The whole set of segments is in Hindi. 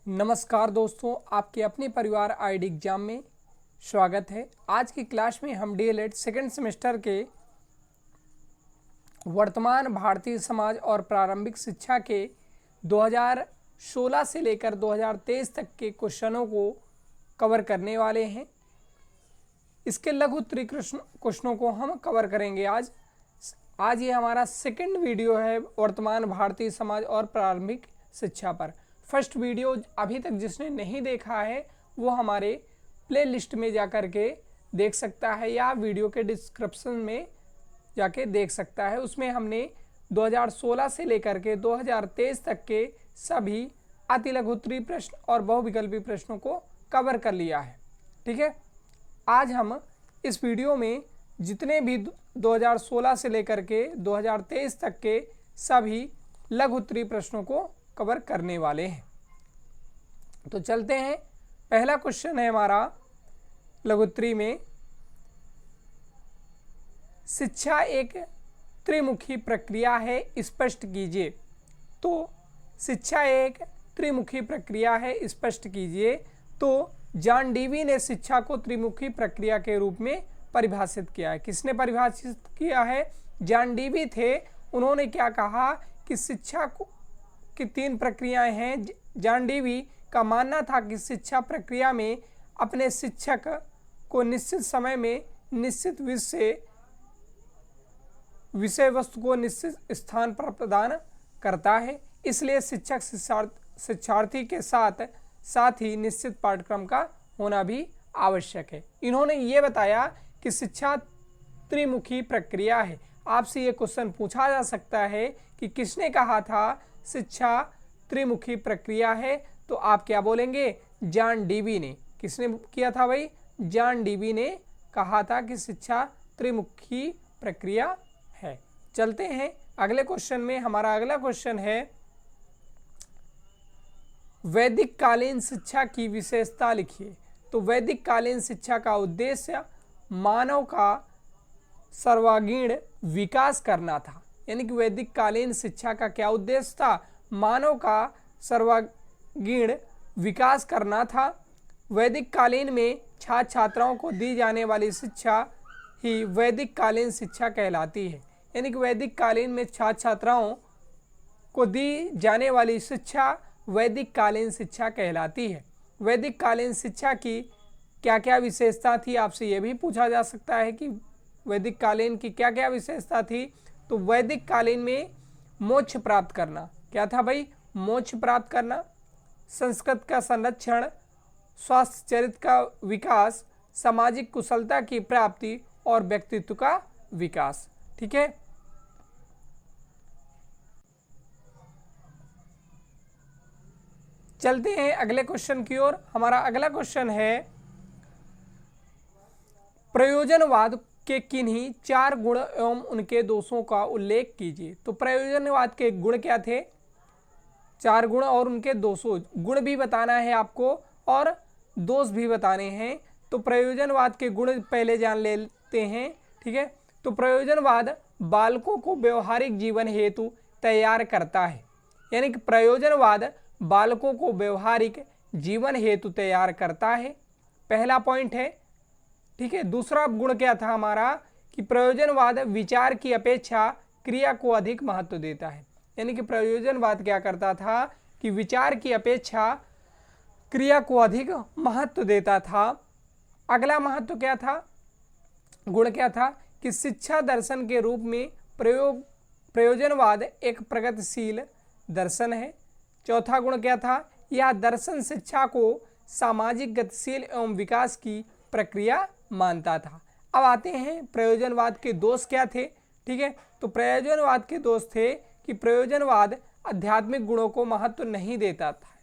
नमस्कार दोस्तों, आपके अपने परिवार आईडी एग्जाम में स्वागत है। आज की क्लास में हम डीएलएड सेकेंड सेमेस्टर के वर्तमान भारतीय समाज और प्रारंभिक शिक्षा के 2016 से लेकर 2023 तक के क्वेश्चनों को कवर करने वाले हैं। इसके लघु उत्तरीय क्वेश्चनों को हम कवर करेंगे आज ये हमारा सेकंड वीडियो है वर्तमान भारतीय समाज और प्रारंभिक शिक्षा पर। फर्स्ट वीडियो अभी तक जिसने नहीं देखा है वो हमारे प्ले लिस्ट में जाकर के देख सकता है या वीडियो के डिस्क्रिप्शन में जाके देख सकता है। उसमें हमने 2016 से लेकर के 2023 तक के सभी अति लघु उत्तरीय प्रश्न और बहुविकल्पी प्रश्नों को कवर कर लिया है। ठीक है, आज हम इस वीडियो में जितने भी 2016 से लेकर के 2023 तक के सभी लघु उत्तरीय प्रश्नों को कवर करने वाले हैं। तो चलते हैं। पहला क्वेश्चन है हमारा लघु उत्तरीय में, शिक्षा एक त्रिमुखी प्रक्रिया है, स्पष्ट कीजिए। तो शिक्षा एक त्रिमुखी प्रक्रिया है, स्पष्ट कीजिए। तो जॉन डीवी ने शिक्षा को त्रिमुखी प्रक्रिया के रूप में परिभाषित किया है। किसने परिभाषित किया है? जॉन डीवी थे। उन्होंने क्या कहा कि शिक्षा को की तीन प्रक्रियाएं हैं। जॉन डीवी का मानना था कि शिक्षा प्रक्रिया में अपने शिक्षक को निश्चित समय में निश्चित विषय वस्तु को निश्चित स्थान पर प्रदान करता है, इसलिए शिक्षक शिक्षार्थी के साथ ही निश्चित पाठ्यक्रम का होना भी आवश्यक है। इन्होंने ये बताया कि शिक्षा त्रिमुखी प्रक्रिया है। आपसे ये क्वेश्चन पूछा जा सकता है कि किसने कहा था शिक्षा त्रिमुखी प्रक्रिया है, तो आप क्या बोलेंगे? जॉन डीवी ने। किसने किया था भाई? जॉन डीवी ने कहा था कि शिक्षा त्रिमुखी प्रक्रिया है। चलते हैं अगले क्वेश्चन में। हमारा अगला क्वेश्चन है, वैदिक कालीन शिक्षा की विशेषता लिखिए। तो वैदिक कालीन शिक्षा का उद्देश्य मानव का सर्वांगीण विकास करना था। यानी कि वैदिक कालीन शिक्षा का क्या उद्देश्य था? मानव का सर्वांगीण विकास करना था। वैदिक कालीन में छात्र छात्राओं को दी जाने वाली शिक्षा ही वैदिक कालीन शिक्षा कहलाती है। यानी कि वैदिक कालीन में छात्र छात्राओं को दी जाने वाली शिक्षा वैदिक कालीन शिक्षा कहलाती है। वैदिक कालीन शिक्षा की क्या क्या विशेषता थी? आपसे ये भी पूछा जा सकता है कि वैदिक कालीन की क्या क्या विशेषता थी। तो वैदिक कालीन में मोक्ष प्राप्त करना। क्या था भाई? मोक्ष प्राप्त करना, संस्कृत का संरक्षण, स्वास्थ्य चरित्र का विकास, सामाजिक कुशलता की प्राप्ति और व्यक्तित्व का विकास। ठीक है, चलते हैं अगले क्वेश्चन की ओर। हमारा अगला क्वेश्चन है, प्रयोजनवाद के किन्हीं चार गुण एवं उनके दोषों का उल्लेख कीजिए। तो प्रयोजनवाद के गुण क्या थे? चार गुण और उनके दोषों। गुण भी बताना है आपको और दोष भी बताने हैं। तो प्रयोजनवाद के गुण पहले जान लेते हैं। ठीक है, तो प्रयोजनवाद बालकों को व्यवहारिक जीवन हेतु तैयार करता है। यानी कि प्रयोजनवाद बालकों को व्यवहारिक जीवन हेतु तैयार करता है, पहला पॉइंट है। ठीक है, दूसरा गुण क्या था हमारा कि प्रयोजनवाद विचार की अपेक्षा क्रिया को अधिक महत्व देता है। यानी कि प्रयोजनवाद क्या करता था कि विचार की अपेक्षा क्रिया को अधिक महत्व देता था। अगला महत्व क्या था? गुण क्या था कि शिक्षा दर्शन के रूप में प्रयोजनवाद एक प्रगतिशील दर्शन है। चौथा गुण क्या था? यह दर्शन शिक्षा को सामाजिक गतिशील एवं विकास की प्रक्रिया मानता था। अब आते हैं प्रयोजनवाद के दोष क्या थे। ठीक है, तो प्रयोजनवाद के दोष थे कि प्रयोजनवाद आध्यात्मिक गुणों को महत्व नहीं देता था।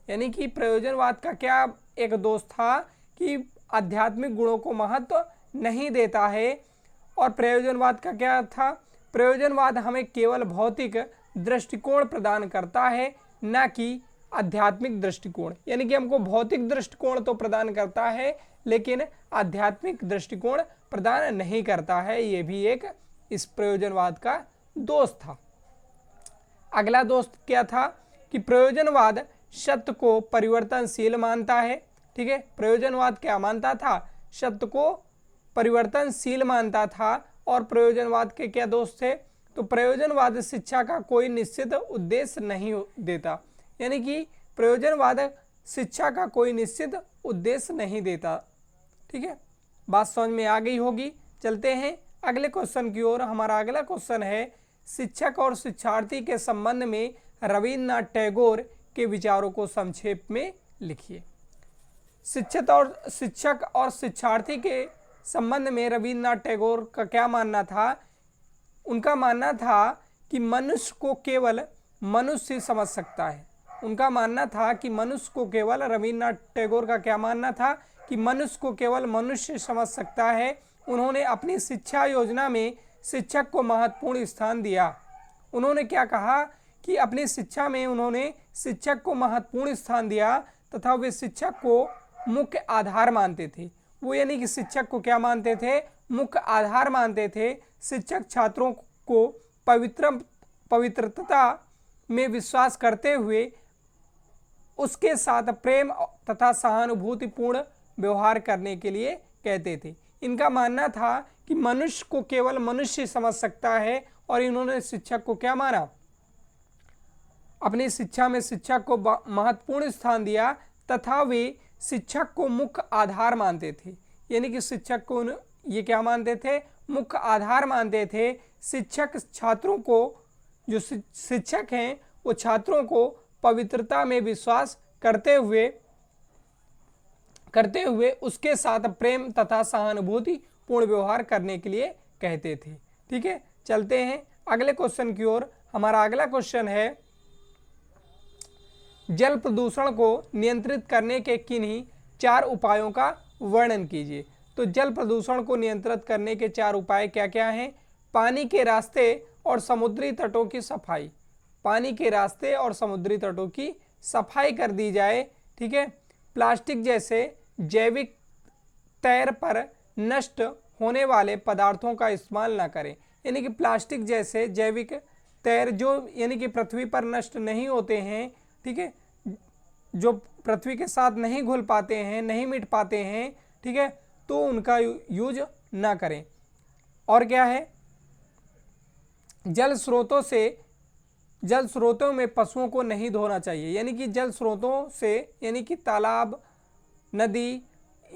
यानी कि प्रयोजनवाद का क्या एक दोष था कि आध्यात्मिक गुणों को महत्व नहीं देता है। और प्रयोजनवाद का क्या था? प्रयोजनवाद हमें केवल भौतिक दृष्टिकोण प्रदान करता है, न कि आध्यात्मिक दृष्टिकोण। यानी कि हमको भौतिक दृष्टिकोण तो प्रदान करता है लेकिन आध्यात्मिक दृष्टिकोण प्रदान नहीं करता है। ये भी एक इस प्रयोजनवाद का दोष था। अगला दोष क्या था कि प्रयोजनवाद सत्य को परिवर्तनशील मानता है। ठीक है, प्रयोजनवाद क्या मानता था? सत्य को परिवर्तनशील मानता था। और प्रयोजनवाद के क्या दोष थे? तो प्रयोजनवाद शिक्षा का कोई निश्चित उद्देश्य नहीं देता, यानी कि प्रयोजनवाद शिक्षा का कोई निश्चित उद्देश्य नहीं देता। ठीक है, बात समझ में आ गई होगी। चलते हैं अगले क्वेश्चन की ओर। हमारा अगला क्वेश्चन है, शिक्षक और शिक्षार्थी के संबंध में रविन्द्रनाथ टैगोर के विचारों को संक्षेप में लिखिए। शिक्षक और शिक्षार्थी के संबंध में रविन्द्रनाथ टैगोर का क्या मानना था? उनका मानना था कि मनुष्य को केवल मनुष्य समझ सकता है। उनका मानना था कि मनुष्य को केवल, रविन्द्रनाथ टैगोर का क्या मानना था कि मनुष्य को केवल मनुष्य समझ सकता है। उन्होंने अपनी शिक्षा योजना में शिक्षक को महत्वपूर्ण स्थान दिया। उन्होंने क्या कहा कि अपनी शिक्षा में उन्होंने शिक्षक को महत्वपूर्ण स्थान दिया तथा वे शिक्षक को मुख्य आधार मानते थे। वो यानी कि शिक्षक को क्या मानते थे? मुख्य आधार मानते थे। शिक्षक छात्रों को पवित्रता में विश्वास करते हुए उसके साथ प्रेम तथा सहानुभूतिपूर्ण व्यवहार करने के लिए कहते थे। इनका मानना था कि मनुष्य को केवल मनुष्य समझ सकता है और इन्होंने शिक्षक को क्या माना? अपनी शिक्षा में शिक्षक को महत्वपूर्ण स्थान दिया तथा वे शिक्षक को मुख्य आधार मानते थे। यानी कि शिक्षक को ये क्या मानते थे? मुख्य आधार मानते थे। शिक्षक छात्रों को, जो शिक्षक हैं वो छात्रों को पवित्रता में विश्वास करते हुए उसके साथ प्रेम तथा सहानुभूति पूर्ण व्यवहार करने के लिए कहते थे। ठीक है, चलते हैं अगले क्वेश्चन की ओर। हमारा अगला क्वेश्चन है, जल प्रदूषण को नियंत्रित करने के किन्हीं 4 उपायों का वर्णन कीजिए। तो जल प्रदूषण को नियंत्रित करने के 4 उपाय क्या क्या हैं? पानी के रास्ते और समुद्री तटों की सफाई। पानी के रास्ते और समुद्री तटों की सफाई कर दी जाए। ठीक है, प्लास्टिक जैसे जैविक तैर पर नष्ट होने वाले पदार्थों का इस्तेमाल न करें। यानी कि प्लास्टिक जैसे जैविक तैर जो यानी कि पृथ्वी पर नष्ट नहीं होते हैं, ठीक है, जो पृथ्वी के साथ नहीं घुल पाते हैं, नहीं मिट पाते हैं, ठीक है, तो उनका यूज ना करें। और क्या है? जल स्रोतों में पशुओं को नहीं धोना चाहिए। यानी कि जल स्रोतों से, यानी कि तालाब, नदी,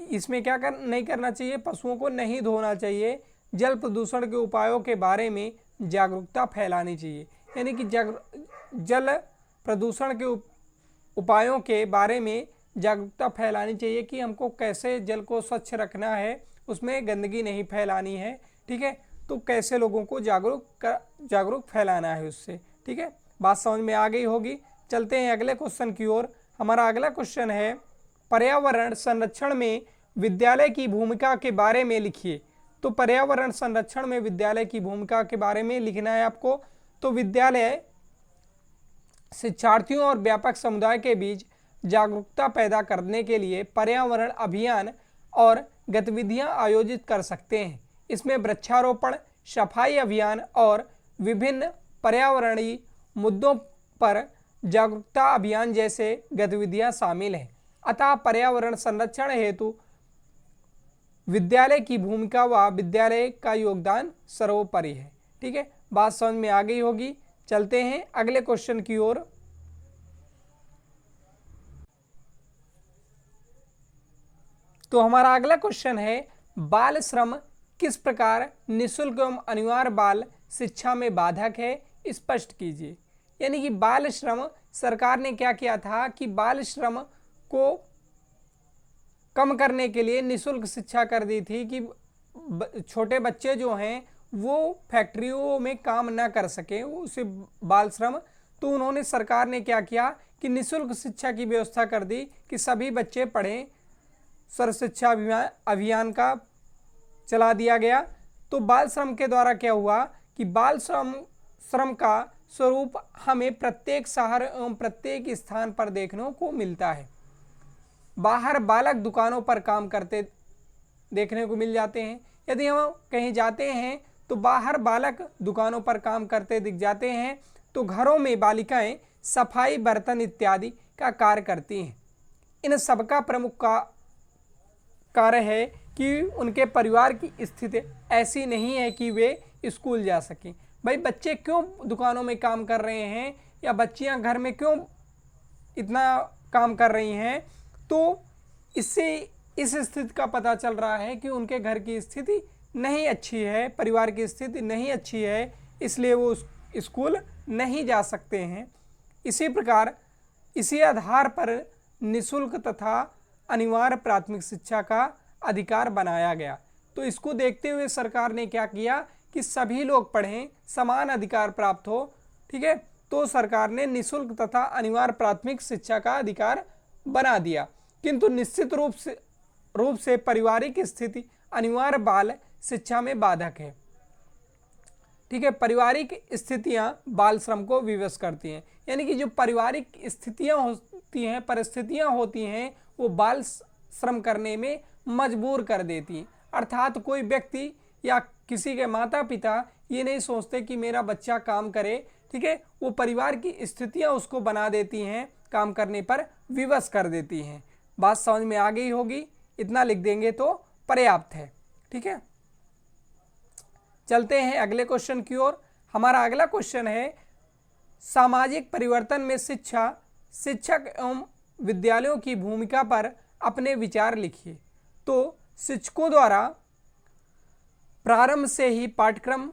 इसमें क्या नहीं करना चाहिए? पशुओं को नहीं धोना चाहिए। जल प्रदूषण के उपायों के बारे में जागरूकता फैलानी चाहिए। यानी कि जल प्रदूषण के उपायों के बारे में जागरूकता फैलानी चाहिए कि हमको कैसे जल को स्वच्छ रखना है, उसमें गंदगी नहीं फैलानी है। ठीक है, तो कैसे लोगों को जागरूक फैलाना है उससे। ठीक है, बात समझ में आ गई होगी। चलते हैं अगले क्वेश्चन की ओर। हमारा अगला क्वेश्चन है, पर्यावरण संरक्षण में विद्यालय की भूमिका के बारे में लिखिए। तो पर्यावरण संरक्षण में विद्यालय की भूमिका के बारे में लिखना है आपको। तो विद्यालय शिक्षार्थियों और व्यापक समुदाय के बीच जागरूकता पैदा करने के लिए पर्यावरण अभियान और गतिविधियां आयोजित कर सकते हैं। इसमें वृक्षारोपण, सफाई अभियान और विभिन्न पर्यावरणीय मुद्दों पर जागरूकता अभियान जैसे गतिविधियां शामिल हैं। अतः पर्यावरण संरक्षण हेतु विद्यालय की भूमिका व विद्यालय का योगदान सर्वोपरि है। ठीक है, बात समझ में आ गई होगी। चलते हैं अगले क्वेश्चन की ओर। तो हमारा अगला क्वेश्चन है, बाल श्रम किस प्रकार निःशुल्क एवं अनिवार्य बाल शिक्षा में बाधक है, स्पष्ट कीजिए। यानी कि बाल श्रम, सरकार ने क्या किया था कि बाल श्रम को कम करने के लिए निःशुल्क शिक्षा कर दी थी कि छोटे बच्चे जो हैं वो फैक्ट्रियों में काम ना कर सके, उसे बाल श्रम। तो उन्होंने, सरकार ने क्या किया कि निःशुल्क शिक्षा की व्यवस्था कर दी कि सभी बच्चे पढ़ें। सर्व शिक्षा अभियान का चला दिया गया। तो बाल श्रम के द्वारा क्या हुआ कि बाल श्रम का स्वरूप हमें प्रत्येक शहर एवं प्रत्येक स्थान पर देखने को मिलता है। बाहर बालक दुकानों पर काम करते देखने को मिल जाते हैं। यदि हम कहीं जाते हैं तो बाहर बालक दुकानों पर काम करते दिख जाते हैं। तो घरों में बालिकाएं सफाई, बर्तन इत्यादि का कार्य करती हैं। इन सबका प्रमुख कार्य है कि उनके परिवार की स्थिति ऐसी नहीं है कि वे स्कूल जा सकें। भाई बच्चे क्यों दुकानों में काम कर रहे हैं या बच्चियां घर में क्यों इतना काम कर रही हैं, तो इससे इस स्थिति का पता चल रहा है कि उनके घर की स्थिति नहीं अच्छी है, परिवार की स्थिति नहीं अच्छी है, इसलिए वो स्कूल नहीं जा सकते हैं। इसी प्रकार इसी आधार पर निःशुल्क तथा अनिवार्य प्राथमिक शिक्षा का अधिकार बनाया गया। तो इसको देखते हुए सरकार ने क्या किया कि सभी लोग पढ़ें, समान अधिकार प्राप्त हो। ठीक है, तो सरकार ने निःशुल्क तथा अनिवार्य प्राथमिक शिक्षा का अधिकार बना दिया। किंतु निश्चित रूप से पारिवारिक स्थिति अनिवार्य बाल शिक्षा में बाधक है। ठीक है, पारिवारिक स्थितियां बाल श्रम को विवश करती हैं, यानी कि जो पारिवारिक स्थितियां होती हैं, परिस्थितियां होती हैं, वो बाल श्रम करने में मजबूर कर देती हैं। अर्थात कोई व्यक्ति या किसी के माता पिता ये नहीं सोचते कि मेरा बच्चा काम करे। ठीक है, वो परिवार की स्थितियां उसको बना देती हैं, काम करने पर विवश कर देती हैं। बात समझ में आ गई होगी, इतना लिख देंगे तो पर्याप्त है। ठीक है, चलते हैं अगले क्वेश्चन की ओर। हमारा अगला क्वेश्चन है, सामाजिक परिवर्तन में शिक्षक एवं विद्यालयों की भूमिका पर अपने विचार लिखिए। तो शिक्षकों द्वारा प्रारंभ से ही पाठ्यक्रम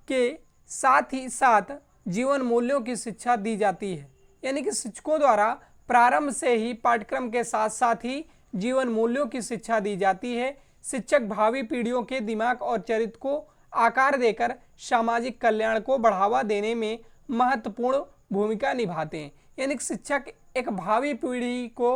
के साथ ही साथ जीवन मूल्यों की शिक्षा दी जाती है। यानी कि शिक्षकों द्वारा प्रारंभ से ही पाठ्यक्रम के साथ साथ ही जीवन मूल्यों की शिक्षा दी जाती है। शिक्षक भावी पीढ़ियों के दिमाग और चरित्र को आकार देकर सामाजिक कल्याण को बढ़ावा देने में महत्वपूर्ण भूमिका निभाते हैं। यानी कि शिक्षक एक भावी पीढ़ी को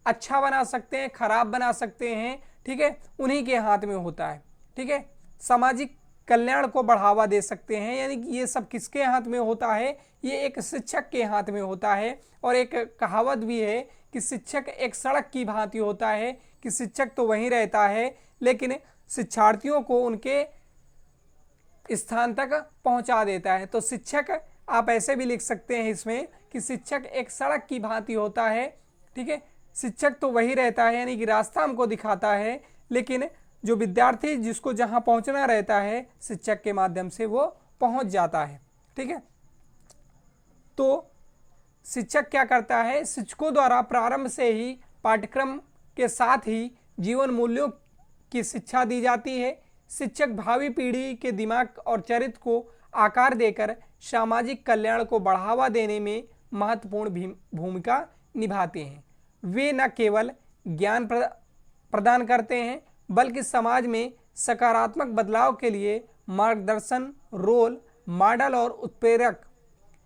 अच्छा बना सकते हैं, खराब बना सकते हैं। ठीक है, उन्हीं के हाथ में होता है। ठीक है, सामाजिक कल्याण को बढ़ावा दे सकते हैं, यानी कि ये सब किसके हाथ में होता है, ये एक शिक्षक के हाथ में होता है। और एक कहावत भी है कि शिक्षक एक सड़क की भांति होता है, कि शिक्षक तो वहीं रहता है लेकिन शिक्षार्थियों को उनके स्थान तक पहुंचा देता है। तो शिक्षक आप ऐसे भी लिख सकते हैं इसमें कि शिक्षक एक सड़क की भांति होता है। ठीक है, शिक्षक तो वही रहता है, यानी कि रास्ता हमको दिखाता है, लेकिन जो विद्यार्थी जिसको जहां पहुंचना रहता है शिक्षक के माध्यम से वो पहुंच जाता है। ठीक है, तो शिक्षक क्या करता है, शिक्षकों द्वारा प्रारंभ से ही पाठ्यक्रम के साथ ही जीवन मूल्यों की शिक्षा दी जाती है। शिक्षक भावी पीढ़ी के दिमाग और चरित्र को आकार देकर सामाजिक कल्याण को बढ़ावा देने में महत्वपूर्ण भूमिका निभाते हैं। वे न केवल ज्ञान प्रदान करते हैं बल्कि समाज में सकारात्मक बदलाव के लिए मार्गदर्शन, रोल मॉडल और उत्प्रेरक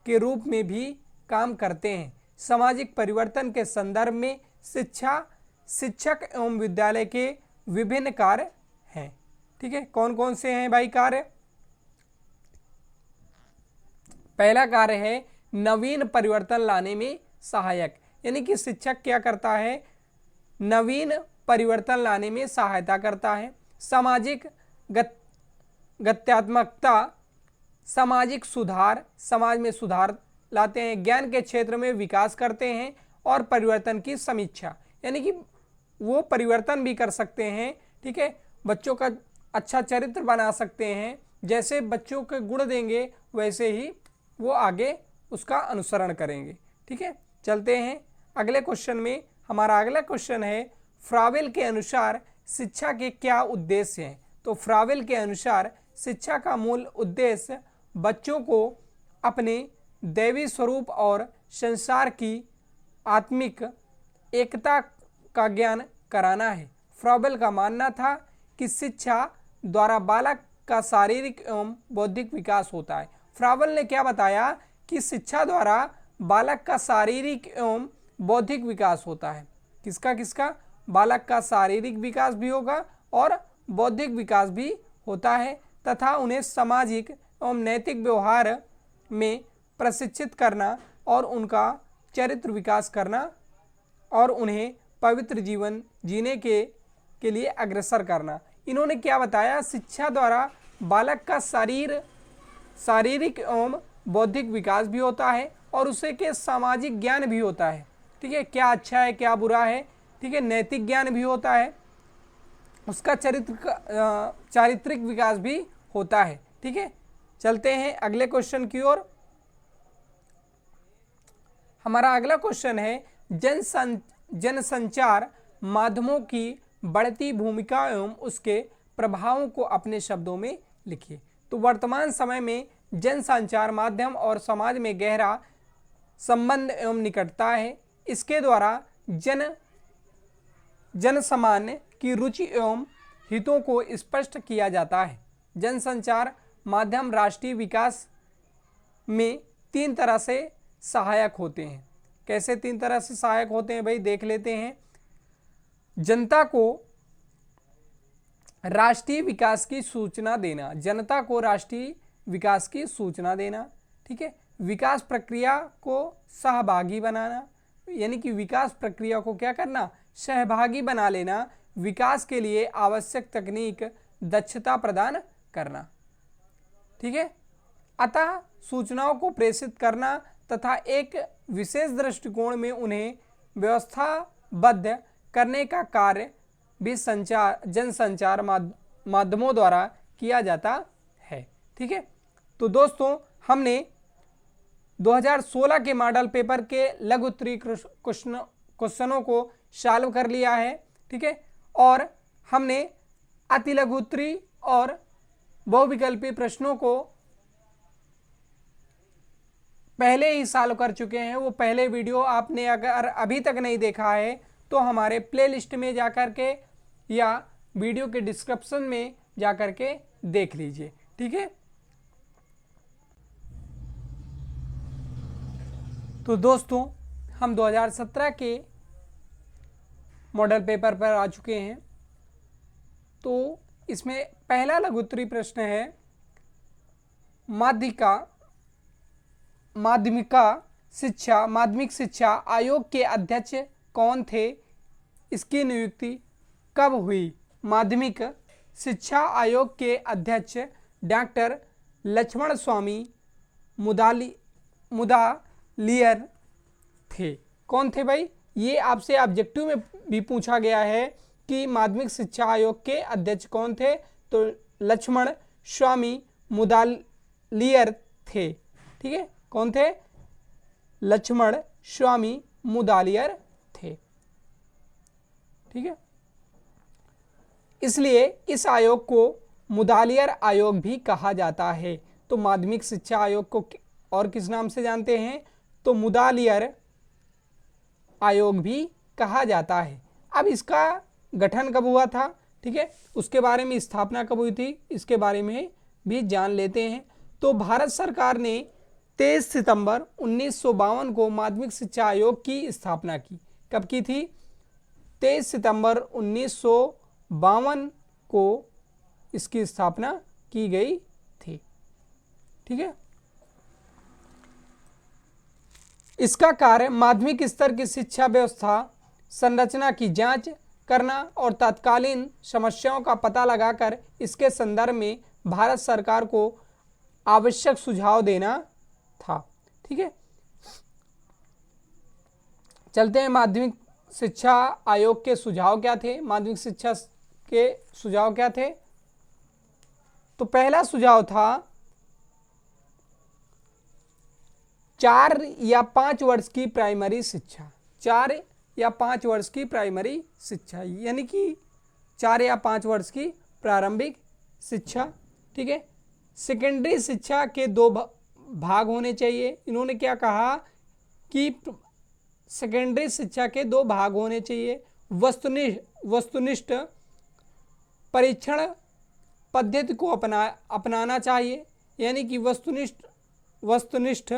के रूप में भी काम करते हैं। सामाजिक परिवर्तन के संदर्भ में शिक्षक एवं विद्यालय के विभिन्न कार्य हैं। ठीक है, कौन कौन से हैं भाई कार्य? पहला कार्य है नवीन परिवर्तन लाने में सहायक, यानी कि शिक्षक क्या करता है, नवीन परिवर्तन लाने में सहायता करता है। सामाजिक गत्यात्मकता, सामाजिक सुधार, समाज में सुधार लाते हैं। ज्ञान के क्षेत्र में विकास करते हैं और परिवर्तन की समीक्षा, यानी कि वो परिवर्तन भी कर सकते हैं। ठीक है, बच्चों का अच्छा चरित्र बना सकते हैं, जैसे बच्चों के गुण देंगे वैसे ही वो आगे उसका अनुसरण करेंगे। ठीक है, चलते हैं अगले क्वेश्चन में। हमारा अगला क्वेश्चन है, फ्रावेल के अनुसार शिक्षा के क्या उद्देश्य हैं? तो फ्रावेल के अनुसार शिक्षा का मूल उद्देश्य बच्चों को अपने दैवी स्वरूप और संसार की आत्मिक एकता का ज्ञान कराना है। फ्रावेल का मानना था कि शिक्षा द्वारा बालक का शारीरिक एवं बौद्धिक विकास होता है। फ्रावेल ने क्या बताया कि शिक्षा द्वारा बालक का शारीरिक एवं बौद्धिक विकास होता है। किसका किसका? बालक का शारीरिक विकास भी होगा और बौद्धिक विकास भी होता है, तथा उन्हें सामाजिक एवं नैतिक व्यवहार में प्रशिक्षित करना और उनका चरित्र विकास करना और उन्हें पवित्र जीवन जीने के लिए अग्रसर करना। इन्होंने क्या बताया, शिक्षा द्वारा बालक का शारीरिक एवं बौद्धिक विकास भी होता है और उसे के सामाजिक ज्ञान भी होता है, ठीक है, क्या अच्छा है क्या बुरा है, ठीक है, नैतिक ज्ञान भी होता है, उसका चारित्रिक विकास भी होता है, ठीक है। चलते हैं अगले क्वेश्चन की ओर। हमारा अगला क्वेश्चन है जनसंचार माध्यमों की बढ़ती भूमिका एवं उसके प्रभावों को अपने शब्दों में लिखिए। तो वर्तमान समय में जनसंचार माध्यम और समाज में गहरा संबंध एवं निकटता है। इसके द्वारा जनसामान्य की रुचि एवं हितों को स्पष्ट किया जाता है। जनसंचार माध्यम राष्ट्रीय विकास में 3 तरह से सहायक होते हैं। कैसे 3 तरह से सहायक होते हैं भाई, देख लेते हैं। जनता को राष्ट्रीय विकास की सूचना देना, जनता को राष्ट्रीय विकास की सूचना देना, ठीक है। विकास प्रक्रिया को सहभागी बनाना, यानी कि विकास प्रक्रिया को क्या करना, सहभागी बना लेना। विकास के लिए आवश्यक तकनीक दक्षता प्रदान करना, ठीक है। अतः सूचनाओं को प्रेषित करना तथा एक विशेष दृष्टिकोण में उन्हें व्यवस्थाबद्ध करने का कार्य भी जनसंचार माध्यमों द्वारा किया जाता है, ठीक है। तो दोस्तों हमने 2016 के मॉडल पेपर के लघु उत्तरीय क्वेश्चनों को सॉल्व कर लिया है, ठीक है, और हमने अति लघु उत्तरीय और बहुविकल्पीय प्रश्नों को पहले ही सॉल्व कर चुके हैं। वो पहले वीडियो आपने अगर अभी तक नहीं देखा है तो हमारे प्लेलिस्ट में जाकर के या वीडियो के डिस्क्रिप्शन में जाकर के देख लीजिए, ठीक है। तो दोस्तों हम 2017 के मॉडल पेपर पर आ चुके हैं। तो इसमें पहला लघु उत्तरीय प्रश्न है, माध्यमिक शिक्षा आयोग के अध्यक्ष कौन थे? इसकी नियुक्ति कब हुई? माध्यमिक शिक्षा आयोग के अध्यक्ष डॉक्टर लक्ष्मण स्वामी मुदालियर थे। कौन थे भाई? ये आपसे ऑब्जेक्टिव में भी पूछा गया है कि माध्यमिक शिक्षा आयोग के अध्यक्ष कौन थे, तो लक्ष्मण स्वामी मुदालियर थे, ठीक है। कौन थे? लक्ष्मण स्वामी मुदालियर थे, ठीक है। इसलिए इस आयोग को मुदालियर आयोग भी कहा जाता है। तो माध्यमिक शिक्षा आयोग को और किस नाम से जानते हैं? तो मुदालियर आयोग भी कहा जाता है। अब इसका गठन कब हुआ था, ठीक है, उसके बारे में, स्थापना कब हुई थी, इसके बारे में भी जान लेते हैं। तो भारत सरकार ने 23 सितंबर 1952 को माध्यमिक शिक्षा आयोग की स्थापना की। कब की थी? 23 सितंबर 1952 को इसकी स्थापना की गई थी, ठीक है। इसका कार्य माध्यमिक स्तर की शिक्षा व्यवस्था संरचना की जांच करना और तत्कालीन समस्याओं का पता लगाकर इसके संदर्भ में भारत सरकार को आवश्यक सुझाव देना था, ठीक है। चलते हैं माध्यमिक शिक्षा आयोग के सुझाव क्या थे। माध्यमिक शिक्षा के सुझाव क्या थे? तो पहला सुझाव था 4 या 5 वर्ष की प्राइमरी शिक्षा। 4 या 5 वर्ष की प्राइमरी शिक्षा, यानी कि 4 या 5 वर्ष की प्रारंभिक शिक्षा, ठीक है। सेकेंडरी शिक्षा के 2 भाग होने चाहिए। इन्होंने क्या कहा कि सेकेंडरी शिक्षा के 2 भाग होने चाहिए। वस्तुनिष्ठ परीक्षण पद्धति को अपनाना चाहिए, यानी कि वस्तुनिष्ठ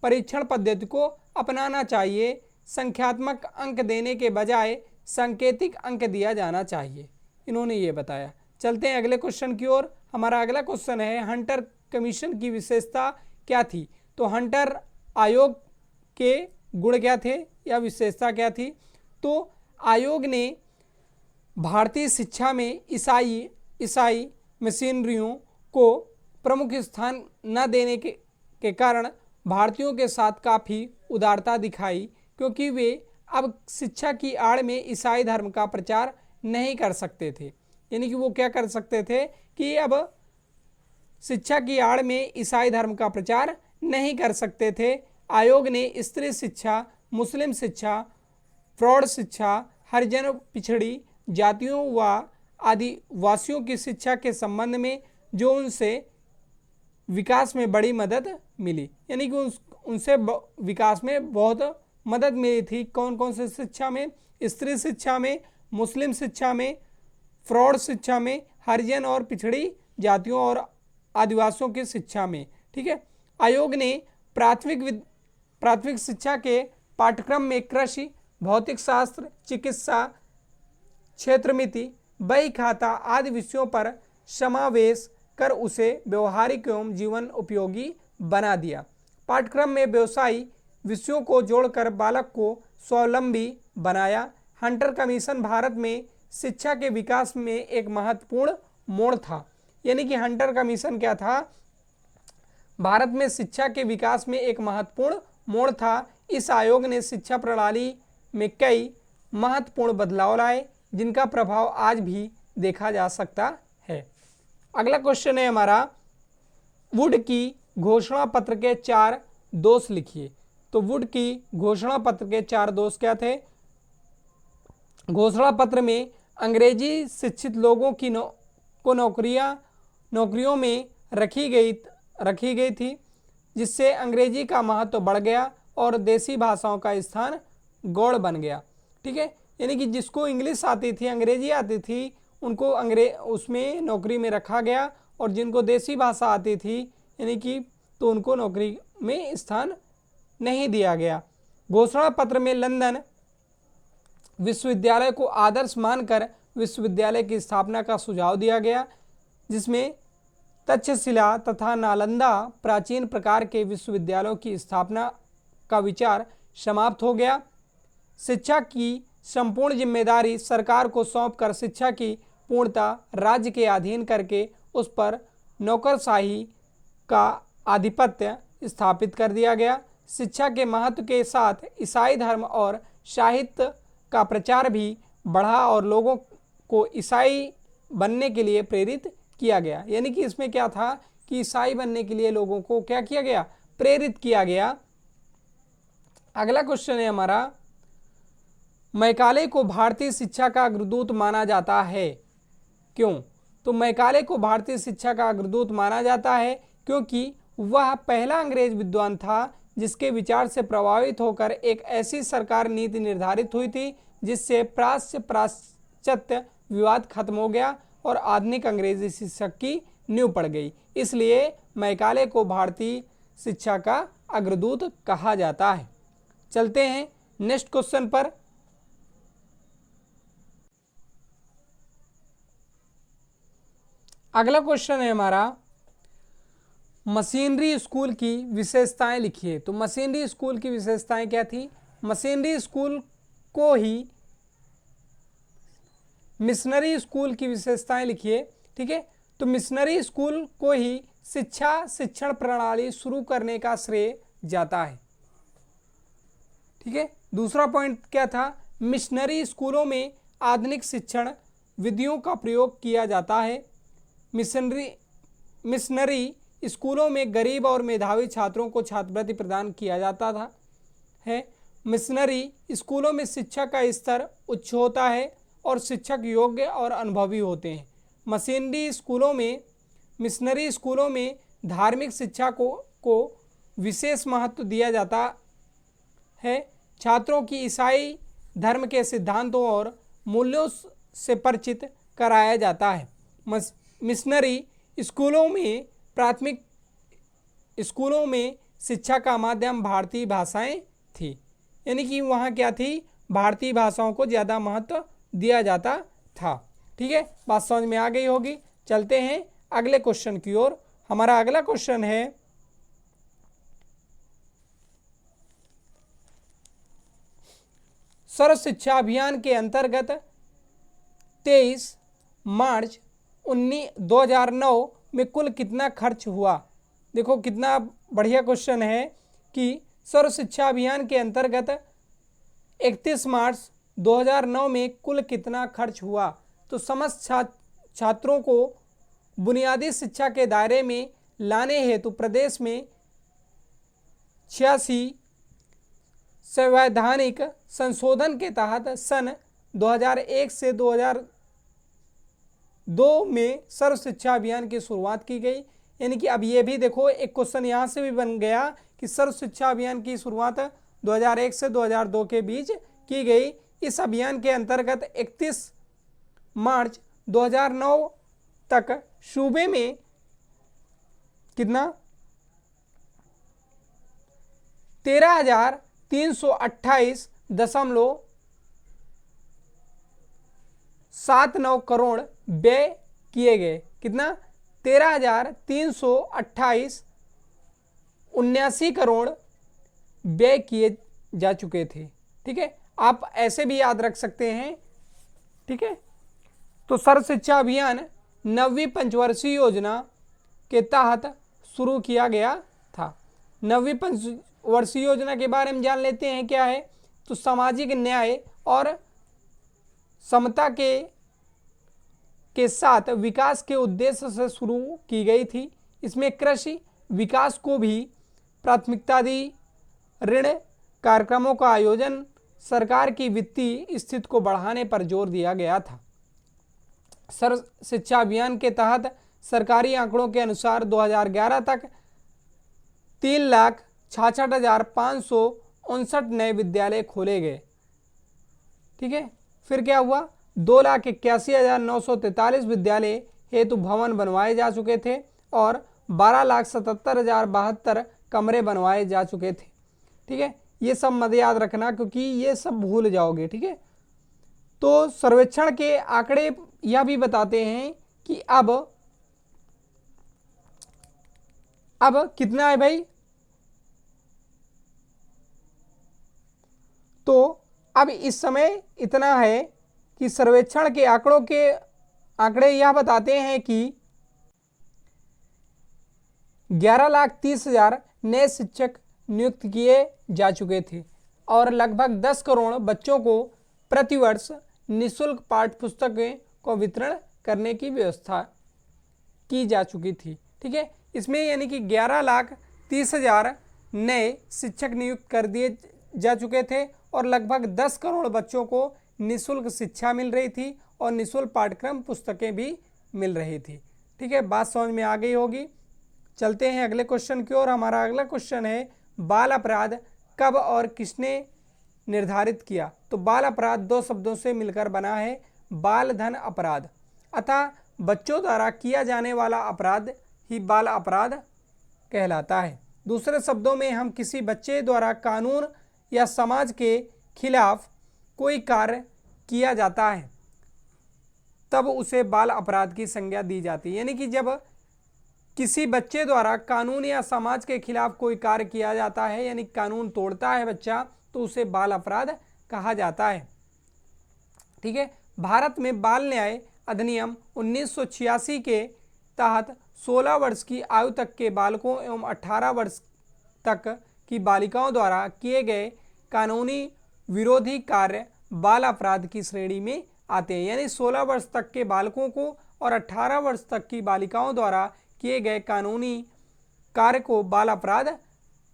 परीक्षण पद्धति को अपनाना चाहिए। संख्यात्मक अंक देने के बजाय सांकेतिक अंक दिया जाना चाहिए, इन्होंने ये बताया। चलते हैं अगले क्वेश्चन की ओर। हमारा अगला क्वेश्चन है, हंटर कमीशन की विशेषता क्या थी? तो हंटर आयोग के गुण क्या थे या विशेषता क्या थी? तो आयोग ने भारतीय शिक्षा में ईसाई मिशनरियों को प्रमुख स्थान न देने के कारण भारतीयों के साथ काफ़ी उदारता दिखाई, क्योंकि वे अब शिक्षा की आड़ में ईसाई धर्म का प्रचार नहीं कर सकते थे। यानी कि वो क्या कर सकते थे कि अब शिक्षा की आड़ में ईसाई धर्म का प्रचार नहीं कर सकते थे। आयोग ने स्त्री शिक्षा, मुस्लिम शिक्षा, प्रौढ़ शिक्षा, हरिजन पिछड़ी जातियों व आदिवासियों की शिक्षा के संबंध में जो उनसे विकास में बड़ी मदद मिली, यानी कि उनसे विकास में बहुत मदद मिली थी। कौन कौन से शिक्षा में? स्त्री शिक्षा में, मुस्लिम शिक्षा में, प्रौढ़ शिक्षा में, हरिजन और पिछड़ी जातियों और आदिवासियों की शिक्षा में। ठीक है। आयोग ने प्राथमिक शिक्षा के पाठ्यक्रम में कृषि, भौतिक शास्त्र, चिकित्सा, क्षेत्रमिति, बही खाता आदि विषयों पर समावेश कर उसे व्यवहारिक एवं जीवन उपयोगी बना दिया। पाठ्यक्रम में व्यवसायी विषयों को जोड़कर बालक को स्वावलंबी बनाया। हंटर कमीशन भारत में शिक्षा के विकास में एक महत्वपूर्ण मोड़ था। यानी कि हंटर कमीशन क्या था? भारत में शिक्षा के विकास में एक महत्वपूर्ण मोड़ था। इस आयोग ने शिक्षा प्रणाली में कई महत्वपूर्ण बदलाव लाए, जिनका प्रभाव आज भी देखा जा सकता है। अगला क्वेश्चन है हमारा, वुड की घोषणा पत्र के 4 दोष लिखिए। तो वुड की घोषणा पत्र के 4 दोष क्या थे? घोषणा पत्र में अंग्रेजी शिक्षित लोगों की नौकरियों में रखी गई थी, जिससे अंग्रेजी का महत्व बढ़ गया और देसी भाषाओं का स्थान गौड़ बन गया। ठीक है। यानी कि जिसको इंग्लिश आती थी, अंग्रेजी आती थी, उनको उसमें नौकरी में रखा गया, और जिनको देसी भाषा आती थी यानी कि तो उनको नौकरी में स्थान नहीं दिया गया। घोषणा पत्र में लंदन विश्वविद्यालय को आदर्श मानकर विश्वविद्यालय की स्थापना का सुझाव दिया गया, जिसमें तक्षशिला तथा नालंदा प्राचीन प्रकार के विश्वविद्यालयों की स्थापना का विचार समाप्त हो गया। शिक्षा की संपूर्ण जिम्मेदारी सरकार को सौंपकर शिक्षा की पूर्णता राज्य के अधीन करके उस पर नौकरशाही का आधिपत्य स्थापित कर दिया गया। शिक्षा के महत्व के साथ ईसाई धर्म और साहित्य का प्रचार भी बढ़ा और लोगों को ईसाई बनने के लिए प्रेरित किया गया। यानी कि इसमें क्या था कि ईसाई बनने के लिए लोगों को क्या किया गया? प्रेरित किया गया। अगला क्वेश्चन है हमारा, मैकाले को भारतीय शिक्षा का अग्रदूत माना जाता है, क्यों? तो मैकाले को भारतीय शिक्षा का अग्रदूत माना जाता है क्योंकि वह पहला अंग्रेज विद्वान था जिसके विचार से प्रभावित होकर एक ऐसी सरकार नीति निर्धारित हुई थी जिससे पाश्चात्य विवाद खत्म हो गया और आधुनिक अंग्रेजी शिक्षक की नींव पड़ गई। इसलिए मैकाले को भारतीय शिक्षा का अग्रदूत कहा जाता है। चलते हैं नेक्स्ट क्वेश्चन पर। अगला क्वेश्चन है हमारा, मशीनरी स्कूल की विशेषताएं लिखिए। तो मशीनरी स्कूल की विशेषताएं क्या थी? मशीनरी स्कूल को ही मिशनरी स्कूल की विशेषताएं लिखिए। ठीक है। तो मिशनरी स्कूल को ही शिक्षण प्रणाली शुरू करने का श्रेय जाता है। ठीक है। दूसरा पॉइंट क्या था? मिशनरी स्कूलों में आधुनिक शिक्षण विधियों का प्रयोग किया जाता है। मिशनरी स्कूलों में गरीब और मेधावी छात्रों को छात्रवृत्ति प्रदान किया जाता था है। मिशनरी स्कूलों में शिक्षा का स्तर उच्च होता है और शिक्षक योग्य और अनुभवी होते हैं। मिशनरी स्कूलों में धार्मिक शिक्षा को विशेष महत्व दिया जाता है। छात्रों की ईसाई धर्म के सिद्धांतों और मूल्यों से परिचित कराया जाता है। मिशनरी स्कूलों में शिक्षा का माध्यम भारतीय भाषाएं थी। यानी कि वहाँ क्या थी? भारतीय भाषाओं को ज़्यादा महत्व दिया जाता था। ठीक है, बात समझ में आ गई होगी। चलते हैं अगले क्वेश्चन की ओर। हमारा अगला क्वेश्चन है, सर्व शिक्षा अभियान के अंतर्गत 23 मार्च 2009 में कुल कितना खर्च हुआ? देखो कितना बढ़िया क्वेश्चन है कि सर्व शिक्षा अभियान के अंतर्गत 31 मार्च 2009 में कुल कितना खर्च हुआ। तो समस्त छात्रों को बुनियादी शिक्षा के दायरे में लाने हेतु प्रदेश में 86 संवैधानिक संशोधन के तहत सन 2001 से 2002 में सर्व शिक्षा अभियान की शुरुआत की गई। यानी कि अब ये भी देखो, एक क्वेश्चन यहाँ से भी बन गया कि सर्व शिक्षा अभियान की शुरुआत 2001 से 2002 के बीच की गई। इस अभियान के अंतर्गत 31 मार्च 2009 तक सूबे में कितना 13,328.79 करोड़ व्यय किए गए। कितना 13,328.79 करोड़ व्यय किए जा चुके थे। ठीक है, आप ऐसे भी याद रख सकते हैं। ठीक है, तो सर्व शिक्षा अभियान 9वीं पंचवर्षीय योजना के तहत शुरू किया गया था। 9वीं पंचवर्षीय योजना के बारे में जान लेते हैं क्या है। तो सामाजिक न्याय और समता के साथ विकास के उद्देश्य से शुरू की गई थी। इसमें कृषि विकास को भी प्राथमिकता दी, ऋण कार्यक्रमों का आयोजन, सरकार की वित्तीय स्थिति को बढ़ाने पर जोर दिया गया था। सर्व शिक्षा अभियान के तहत सरकारी आंकड़ों के अनुसार 2011 तक 3,66,559 नए विद्यालय खोले गए। ठीक है, फिर क्या हुआ, 2,81,943 विद्यालय हेतु भवन बनवाए जा चुके थे और 12,77,072 कमरे बनवाए जा चुके थे। ठीक है, ये सब मत याद रखना क्योंकि ये सब भूल जाओगे। ठीक है, तो सर्वेक्षण के आंकड़े यह भी बताते हैं कि अब कितना है भाई। तो अब इस समय इतना है कि सर्वेक्षण के आंकड़े यह बताते हैं कि 11,30,000 नए शिक्षक नियुक्त किए जा चुके थे और लगभग 10 करोड़ बच्चों को प्रतिवर्ष निःशुल्क पाठ्य पुस्तकें को वितरण करने की व्यवस्था की जा चुकी थी। ठीक है, इसमें यानी कि 11,30,000 नए शिक्षक नियुक्त कर दिए जा चुके थे और लगभग 10 करोड़ बच्चों को निःशुल्क शिक्षा मिल रही थी और निःशुल्क पाठ्यक्रम पुस्तकें भी मिल रही थी। ठीक है, बात समझ में आ गई होगी। चलते हैं अगले क्वेश्चन की ओर। हमारा अगला क्वेश्चन है, बाल अपराध कब और किसने निर्धारित किया। तो बाल अपराध दो शब्दों से मिलकर बना है, बाल धन अपराध। अतः बच्चों द्वारा किया जाने वाला अपराध ही बाल अपराध कहलाता है। दूसरे शब्दों में हम किसी बच्चे द्वारा कानून या समाज के खिलाफ कोई कार्य किया जाता है तब उसे बाल अपराध की संज्ञा दी जाती है। यानी कि जब किसी बच्चे द्वारा कानून या समाज के खिलाफ कोई कार्य किया जाता है, यानी कानून तोड़ता है बच्चा, तो उसे बाल अपराध कहा जाता है। ठीक है, भारत में बाल न्याय अधिनियम 1986 के तहत 16 वर्ष की आयु तक के बालकों एवं 18 वर्ष तक की बालिकाओं द्वारा किए गए कानूनी विरोधी कार्य बाल अपराध की श्रेणी में आते हैं। यानी 16 वर्ष तक के बालकों को और 18 वर्ष तक की बालिकाओं द्वारा किए गए कानूनी कार्य को बाल अपराध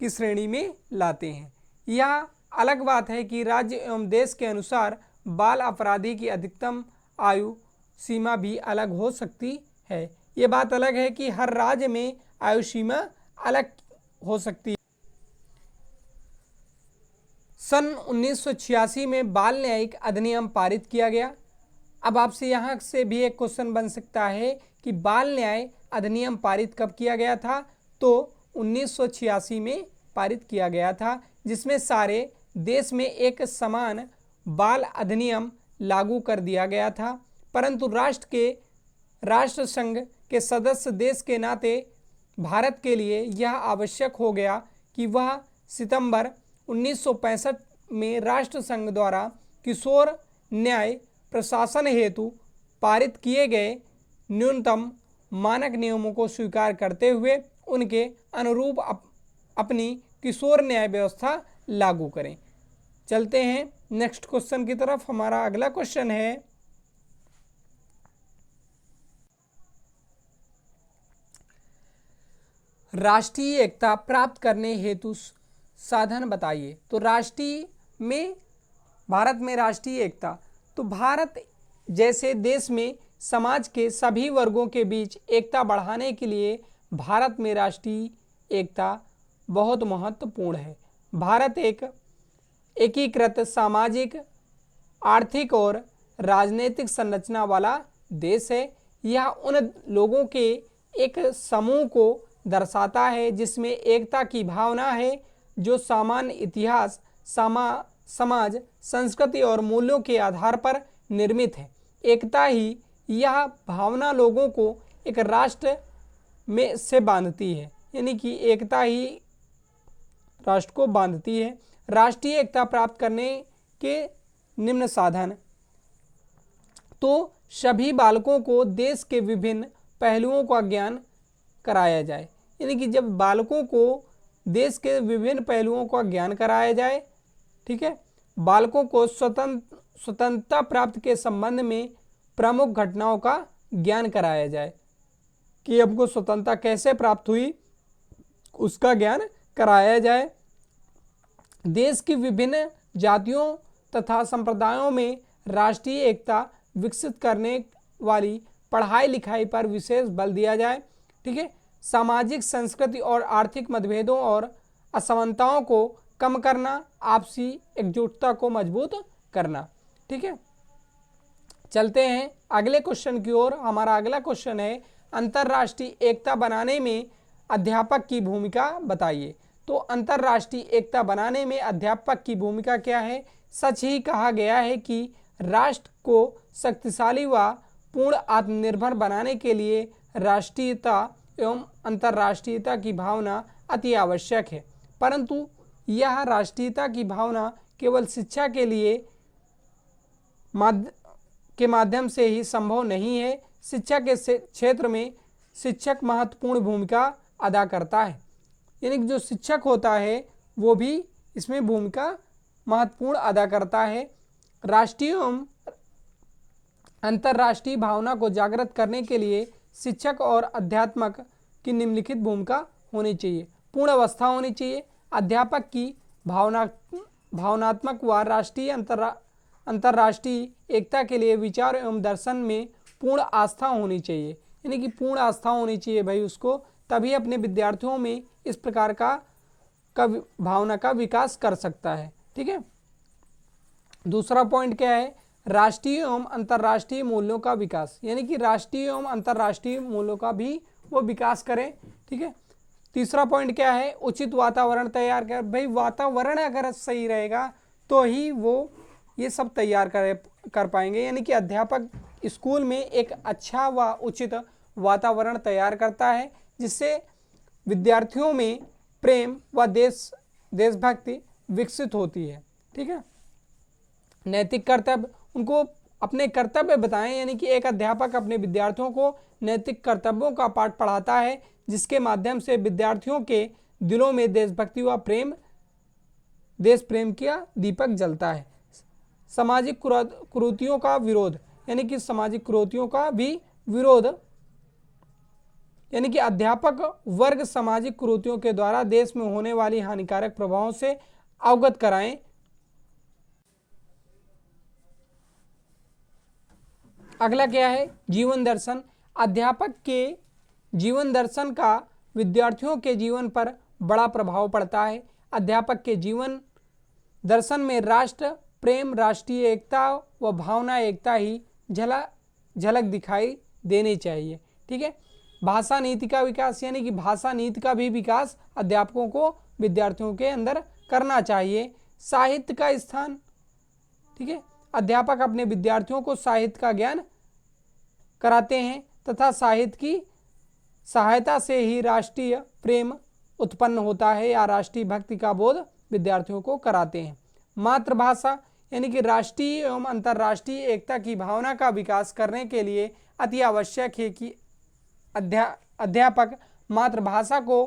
की श्रेणी में लाते हैं। यह अलग बात है कि राज्य एवं देश के अनुसार बाल अपराधी की अधिकतम आयु सीमा भी अलग हो सकती है। ये बात अलग है कि हर राज्य में आयु सीमा अलग हो सकती है। सन 1986 में बाल न्यायिक अधिनियम पारित किया गया। अब आपसे यहाँ से भी एक क्वेश्चन बन सकता है कि बाल न्याय अधिनियम पारित कब किया गया था। तो 1986 में पारित किया गया था, जिसमें सारे देश में एक समान बाल अधिनियम लागू कर दिया गया था। परंतु राष्ट्र संघ के सदस्य देश के नाते भारत के लिए यह आवश्यक हो गया कि वह सितंबर 1965 में राष्ट्र संघ द्वारा किशोर न्याय प्रशासन हेतु पारित किए गए न्यूनतम मानक नियमों को स्वीकार करते हुए उनके अनुरूप अपनी किशोर न्याय व्यवस्था लागू करें। चलते हैं नेक्स्ट क्वेश्चन की तरफ। हमारा अगला क्वेश्चन है, राष्ट्रीय एकता प्राप्त करने हेतु साधन बताइए। तो राष्ट्रीय में, भारत में राष्ट्रीय एकता, तो भारत जैसे देश में समाज के सभी वर्गों के बीच एकता बढ़ाने के लिए भारत में राष्ट्रीय एकता बहुत महत्वपूर्ण है। भारत एक एकीकृत सामाजिक, आर्थिक और राजनीतिक संरचना वाला देश है। यह उन लोगों के एक समूह को दर्शाता है जिसमें एकता की भावना है, जो सामान्य इतिहास, समाज, संस्कृति और मूल्यों के आधार पर निर्मित है। एकता ही, यह भावना लोगों को एक राष्ट्र में से बांधती है, यानी कि एकता ही राष्ट्र को बांधती है। राष्ट्रीय एकता प्राप्त करने के निम्न साधन, तो सभी बालकों को देश के विभिन्न पहलुओं का ज्ञान कराया जाए, यानी कि जब बालकों को देश के विभिन्न पहलुओं का ज्ञान कराया जाए, ठीक है। बालकों को स्वतंत्रता प्राप्त के संबंध में प्रमुख घटनाओं का ज्ञान कराया जाए कि हमको स्वतंत्रता कैसे प्राप्त हुई, उसका ज्ञान कराया जाए। देश की विभिन्न जातियों तथा संप्रदायों में राष्ट्रीय एकता विकसित करने वाली पढ़ाई लिखाई पर विशेष बल दिया जाए, ठीक है। सामाजिक, संस्कृति और आर्थिक मतभेदों और असमानताओं को कम करना, आपसी एकजुटता को मजबूत करना, ठीक है। चलते हैं अगले क्वेश्चन की ओर। हमारा अगला क्वेश्चन है, अंतर्राष्ट्रीय एकता बनाने में अध्यापक की भूमिका बताइए। तो अंतर्राष्ट्रीय एकता बनाने में अध्यापक की भूमिका क्या है? सच ही कहा गया है कि राष्ट्र को शक्तिशाली व पूर्ण आत्मनिर्भर बनाने के लिए राष्ट्रीयता एवं अंतर्राष्ट्रीयता की भावना अति आवश्यक है, परंतु यह राष्ट्रीयता की भावना केवल शिक्षा के लिए माध्यम से ही संभव नहीं है। शिक्षा के क्षेत्र में शिक्षक महत्वपूर्ण भूमिका अदा करता है, यानी कि जो शिक्षक होता है वो भी इसमें भूमिका महत्वपूर्ण अदा करता है। राष्ट्रीय एवं अंतर्राष्ट्रीय भावना को जागृत करने के लिए शिक्षक और अध्यात्मक की निम्नलिखित भूमिका होनी चाहिए। पूर्ण अवस्था होनी चाहिए। अध्यापक की भावनात्मक व राष्ट्रीय अंतर्राष्ट्रीय एकता के लिए विचार एवं दर्शन में पूर्ण आस्था होनी चाहिए, यानी कि पूर्ण आस्था होनी चाहिए भाई उसको, तभी अपने विद्यार्थियों में इस प्रकार का भावना का विकास कर सकता है, ठीक है। दूसरा पॉइंट क्या है? राष्ट्रीय एवं अंतर्राष्ट्रीय मूल्यों का विकास, यानी कि राष्ट्रीय एवं अंतर्राष्ट्रीय मूल्यों का भी वो विकास करें, ठीक है। तीसरा पॉइंट क्या है? उचित वातावरण तैयार कर। भाई वातावरण अगर सही रहेगा तो ही वो ये सब तैयार कर पाएंगे, यानी कि अध्यापक स्कूल में एक अच्छा व उचित वातावरण तैयार करता है जिससे विद्यार्थियों में प्रेम व देशभक्ति विकसित होती है, ठीक है। नैतिक कर्तव्य, उनको अपने कर्तव्य बताएं, यानी कि एक अध्यापक अपने विद्यार्थियों को नैतिक कर्तव्यों का पाठ पढ़ाता है जिसके माध्यम से विद्यार्थियों के दिलों में देशभक्ति व देश प्रेम का दीपक जलता है। सामाजिक कुरीतियों का विरोध, यानी कि सामाजिक कुरीतियों का भी विरोध, यानी कि अध्यापक वर्ग सामाजिक कुरीतियों के द्वारा देश में होने वाली हानिकारक प्रभावों से अवगत कराएं। अगला क्या है? जीवन दर्शन। अध्यापक के जीवन दर्शन का विद्यार्थियों के जीवन पर बड़ा प्रभाव पड़ता है। अध्यापक के जीवन दर्शन में राष्ट्र प्रेम, राष्ट्रीय एकता व भावना एकता ही झलक दिखाई देनी चाहिए, ठीक है। भाषा नीति का विकास, यानी कि भाषा नीति का भी विकास अध्यापकों को विद्यार्थियों के अंदर करना चाहिए। साहित्य का स्थान, ठीक है। अध्यापक अपने विद्यार्थियों को साहित्य का ज्ञान कराते हैं तथा साहित्य की सहायता से ही राष्ट्रीय प्रेम उत्पन्न होता है या राष्ट्रीय भक्ति का बोध विद्यार्थियों को कराते हैं। मातृभाषा, यानी कि राष्ट्रीय एवं अंतर्राष्ट्रीय एकता की भावना का विकास करने के लिए अति आवश्यक है कि अध्यापक मातृभाषा को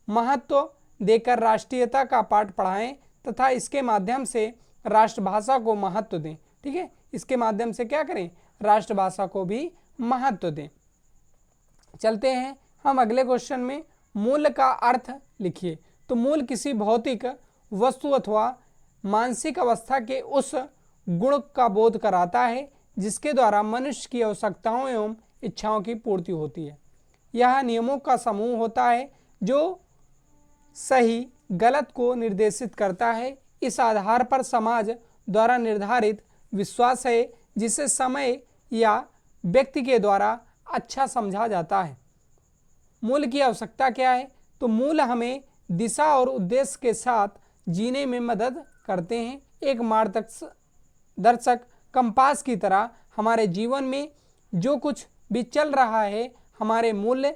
महत्व देकर राष्ट्रीयता का पाठ पढ़ाएं तथा इसके माध्यम से राष्ट्रभाषा को महत्व दें। ठीक है, इसके माध्यम से क्या करें, राष्ट्रभाषा को भी महत्व दें। चलते हैं हम अगले क्वेश्चन में। मूल का अर्थ लिखिए। तो मूल किसी भौतिक वस्तु अथवा मानसिक अवस्था के उस गुण का बोध कराता है जिसके द्वारा मनुष्य की आवश्यकताओं एवं इच्छाओं की पूर्ति होती है। यह नियमों का समूह होता है जो सही गलत को निर्देशित करता है। इस आधार पर समाज द्वारा निर्धारित विश्वास है जिसे समय या व्यक्ति के द्वारा अच्छा समझा जाता है। मूल की आवश्यकता क्या है? तो मूल हमें दिशा और उद्देश्य के साथ जीने में मदद करते हैं। एक मार्गदर्शक कंपास की तरह हमारे जीवन में जो कुछ भी चल रहा है, हमारे मूल्य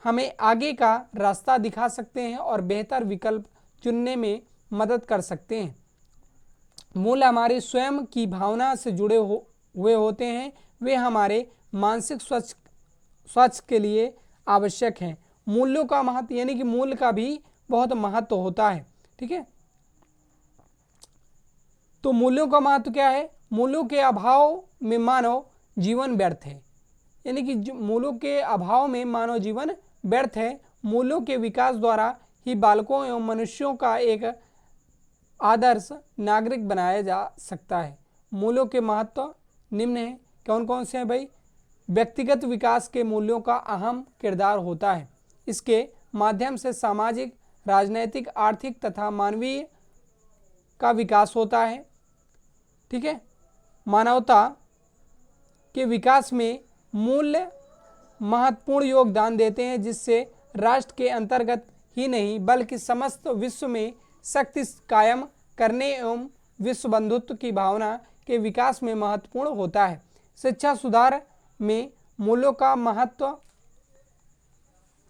हमें आगे का रास्ता दिखा सकते हैं और बेहतर विकल्प चुनने में मदद कर सकते हैं। मूल्य हमारी स्वयं की भावना से जुड़े हुए होते हैं। वे हमारे मानसिक स्वास्थ्य के लिए आवश्यक हैं। मूल्यों का महत्व यानी कि मूल्य का भी बहुत महत्व होता है। ठीक है, तो मूल्यों का महत्व क्या है? मूल्यों के अभाव में मानव जीवन व्यर्थ है, यानी कि मूल्यों के अभाव में मानव जीवन व्यर्थ है। मूल्यों के विकास द्वारा ही बालकों एवं मनुष्यों का एक आदर्श नागरिक बनाया जा सकता है। मूल्यों के महत्व निम्न है। कौन कौन से हैं भाई? व्यक्तिगत विकास के मूल्यों का अहम किरदार होता है। इसके माध्यम से सामाजिक, राजनैतिक, आर्थिक तथा मानवीय का विकास होता है। ठीक है, मानवता के विकास में मूल्य महत्वपूर्ण योगदान देते हैं जिससे राष्ट्र के अंतर्गत ही नहीं बल्कि समस्त विश्व में शक्ति कायम करने एवं विश्व बंधुत्व की भावना के विकास में महत्वपूर्ण होता है। शिक्षा सुधार में मूल्यों का महत्व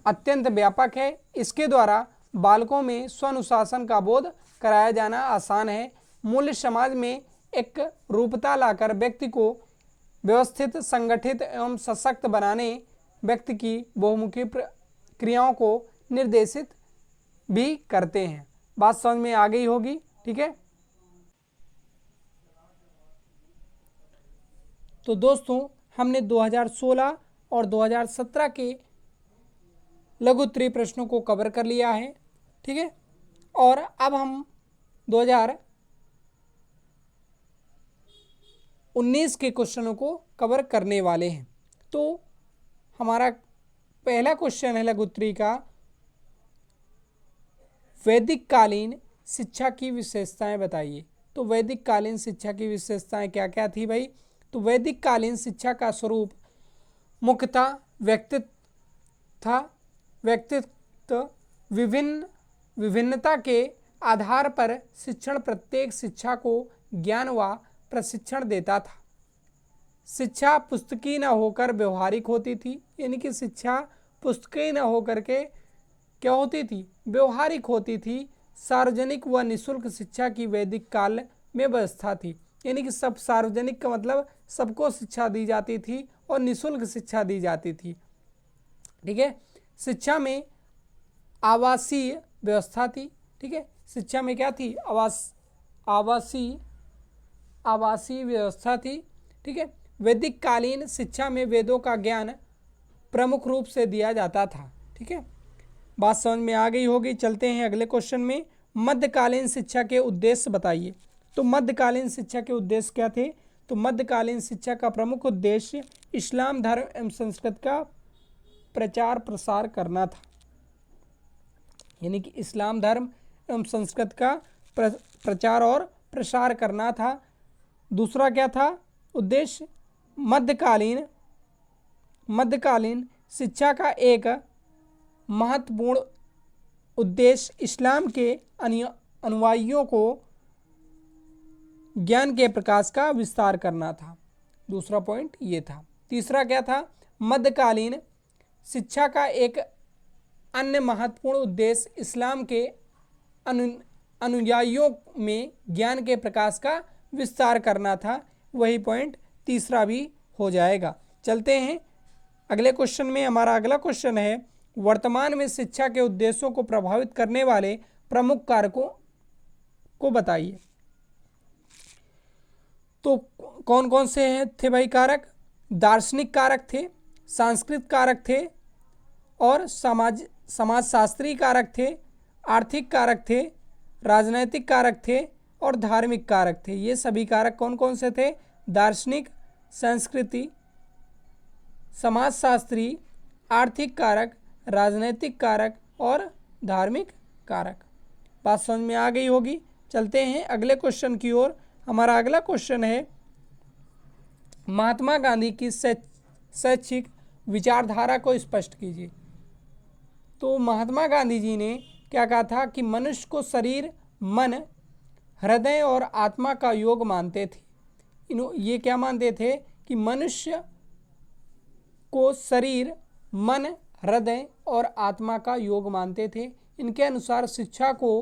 अत्यंत व्यापक है। इसके द्वारा बालकों में स्वानुशासन का बोध कराया जाना आसान है। मूल्य समाज में एक रूपता लाकर व्यक्ति को व्यवस्थित, संगठित एवं सशक्त बनाने, व्यक्ति की बहुमुखी क्रियाओं को निर्देशित भी करते हैं। बात समझ में आ गई होगी। ठीक है, तो दोस्तों हमने 2016 और 2017 के लघु उत्तरीय प्रश्नों को कवर कर लिया है। ठीक है, और अब हम 2019 के क्वेश्चनों को कवर करने वाले हैं। तो हमारा पहला क्वेश्चन है लघु उत्तरीय का, वैदिक कालीन शिक्षा की विशेषताएं बताइए। तो वैदिक कालीन शिक्षा की विशेषताएं क्या क्या थी भाई? तो वैदिक कालीन शिक्षा का स्वरूप मुख्यतः व्यक्तित्व था। व्यक्तित्व विभिन्नता के आधार पर शिक्षण प्रत्येक शिक्षा को ज्ञान व प्रशिक्षण देता था। शिक्षा पुस्तकीय न होकर व्यवहारिक होती थी, यानी कि शिक्षा पुस्तकीय न होकर के क्या होती थी? व्यवहारिक होती थी। सार्वजनिक व निःशुल्क शिक्षा की वैदिक काल में व्यवस्था थी, यानी कि सब सार्वजनिक का मतलब सबको शिक्षा दी जाती थी और निःशुल्क शिक्षा दी जाती थी। ठीक है, शिक्षा में आवासीय व्यवस्था थी। ठीक है, शिक्षा में क्या थी? आवासीय व्यवस्था थी। ठीक है, वैदिक कालीन शिक्षा में वेदों का ज्ञान प्रमुख रूप से दिया जाता था। ठीक है, बात समझ में आ गई होगी। चलते हैं अगले क्वेश्चन में। मध्यकालीन शिक्षा के उद्देश्य बताइए। तो मध्यकालीन शिक्षा के उद्देश्य क्या थे? तो मध्यकालीन शिक्षा का प्रमुख उद्देश्य इस्लाम धर्म एवं संस्कृत का प्रचार प्रसार करना था, यानी कि इस्लाम धर्म एवं संस्कृत का प्रचार और प्रसार करना था। दूसरा क्या था उद्देश्य? मध्यकालीन शिक्षा का एक महत्वपूर्ण उद्देश्य इस्लाम के अनुयायियों को ज्ञान के प्रकाश का विस्तार करना था। दूसरा पॉइंट ये था। तीसरा क्या था? मध्यकालीन शिक्षा का एक अन्य महत्वपूर्ण उद्देश्य इस्लाम के अनुयायियों में ज्ञान के प्रकाश का विस्तार करना था। वही पॉइंट तीसरा भी हो जाएगा। चलते हैं अगले क्वेश्चन में। हमारा अगला क्वेश्चन है, वर्तमान में शिक्षा के उद्देश्यों को प्रभावित करने वाले प्रमुख कारकों को बताइए। तो कौन कौन से थे भाई कारक? दार्शनिक कारक थे, सांस्कृतिक कारक थे, और समाजशास्त्री कारक थे, आर्थिक कारक थे, राजनैतिक कारक थे और धार्मिक कारक थे। ये सभी कारक कौन कौन से थे? दार्शनिक, संस्कृति, समाजशास्त्री, आर्थिक कारक, राजनैतिक कारक और धार्मिक कारक। बात समझ में आ गई होगी। चलते हैं अगले क्वेश्चन की ओर। हमारा अगला क्वेश्चन है, महात्मा गांधी की शैक्षिक विचारधारा को स्पष्ट कीजिए। तो महात्मा गांधी जी ने क्या कहा था कि मनुष्य को शरीर, मन, हृदय और आत्मा का योग मानते थे। ये क्या मानते थे कि मनुष्य को शरीर, मन, हृदय और आत्मा का योग मानते थे। इनके अनुसार शिक्षा को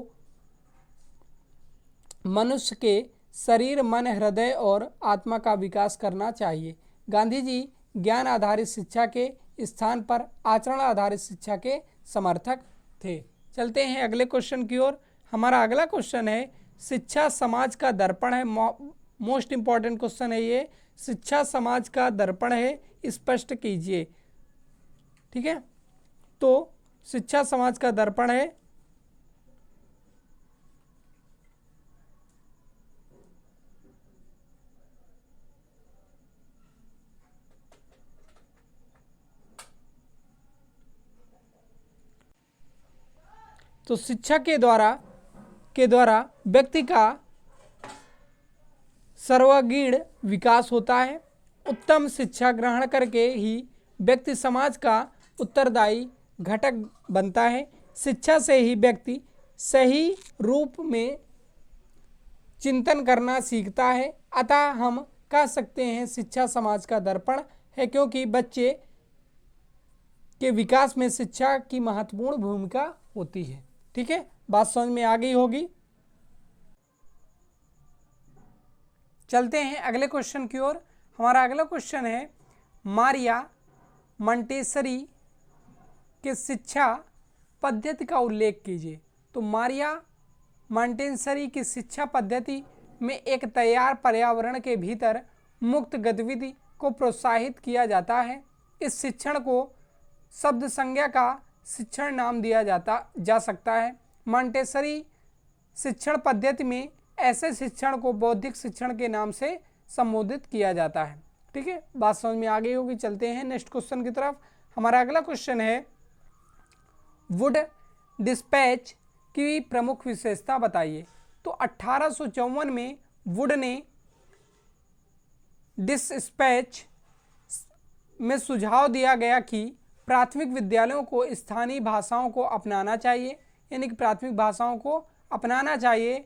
मनुष्य के शरीर, मन, हृदय और आत्मा का विकास करना चाहिए। गांधी जी ज्ञान आधारित शिक्षा के स्थान पर आचरण आधारित शिक्षा के समर्थक थे। चलते हैं अगले क्वेश्चन की ओर। हमारा अगला क्वेश्चन है, शिक्षा समाज का दर्पण है। मोस्ट इंपॉर्टेंट क्वेश्चन है ये। शिक्षा समाज का दर्पण है, स्पष्ट कीजिए। ठीक है, तो शिक्षा समाज का दर्पण है। तो शिक्षा के द्वारा व्यक्ति का सर्वांगीण विकास होता है। उत्तम शिक्षा ग्रहण करके ही व्यक्ति समाज का उत्तरदायी घटक बनता है। शिक्षा से ही व्यक्ति सही रूप में चिंतन करना सीखता है। अतः हम कह सकते हैं शिक्षा समाज का दर्पण है, क्योंकि बच्चे के विकास में शिक्षा की महत्वपूर्ण भूमिका होती है। ठीक है, बात समझ में आ गई होगी। चलते हैं अगले क्वेश्चन की ओर। हमारा अगला क्वेश्चन है, मारिया मोंटेसरी के शिक्षा पद्धति का उल्लेख कीजिए। तो मारिया मोंटेसरी की शिक्षा पद्धति में एक तैयार पर्यावरण के भीतर मुक्त गतिविधि को प्रोत्साहित किया जाता है। इस शिक्षण को शब्द संज्ञा का शिक्षण नाम दिया जा सकता है। मोंटेसरी शिक्षण पद्धति में ऐसे शिक्षण को बौद्धिक शिक्षण के नाम से संबोधित किया जाता है। ठीक है, बात समझ में आ गई होगी। चलते हैं नेक्स्ट क्वेश्चन की तरफ। हमारा अगला क्वेश्चन है, वुड डिस्पैच की प्रमुख विशेषता बताइए। तो 1854 में वुड ने डिस्पैच में सुझाव दिया गया कि प्राथमिक विद्यालयों को स्थानीय भाषाओं को अपनाना चाहिए, यानी कि प्राथमिक भाषाओं को अपनाना चाहिए।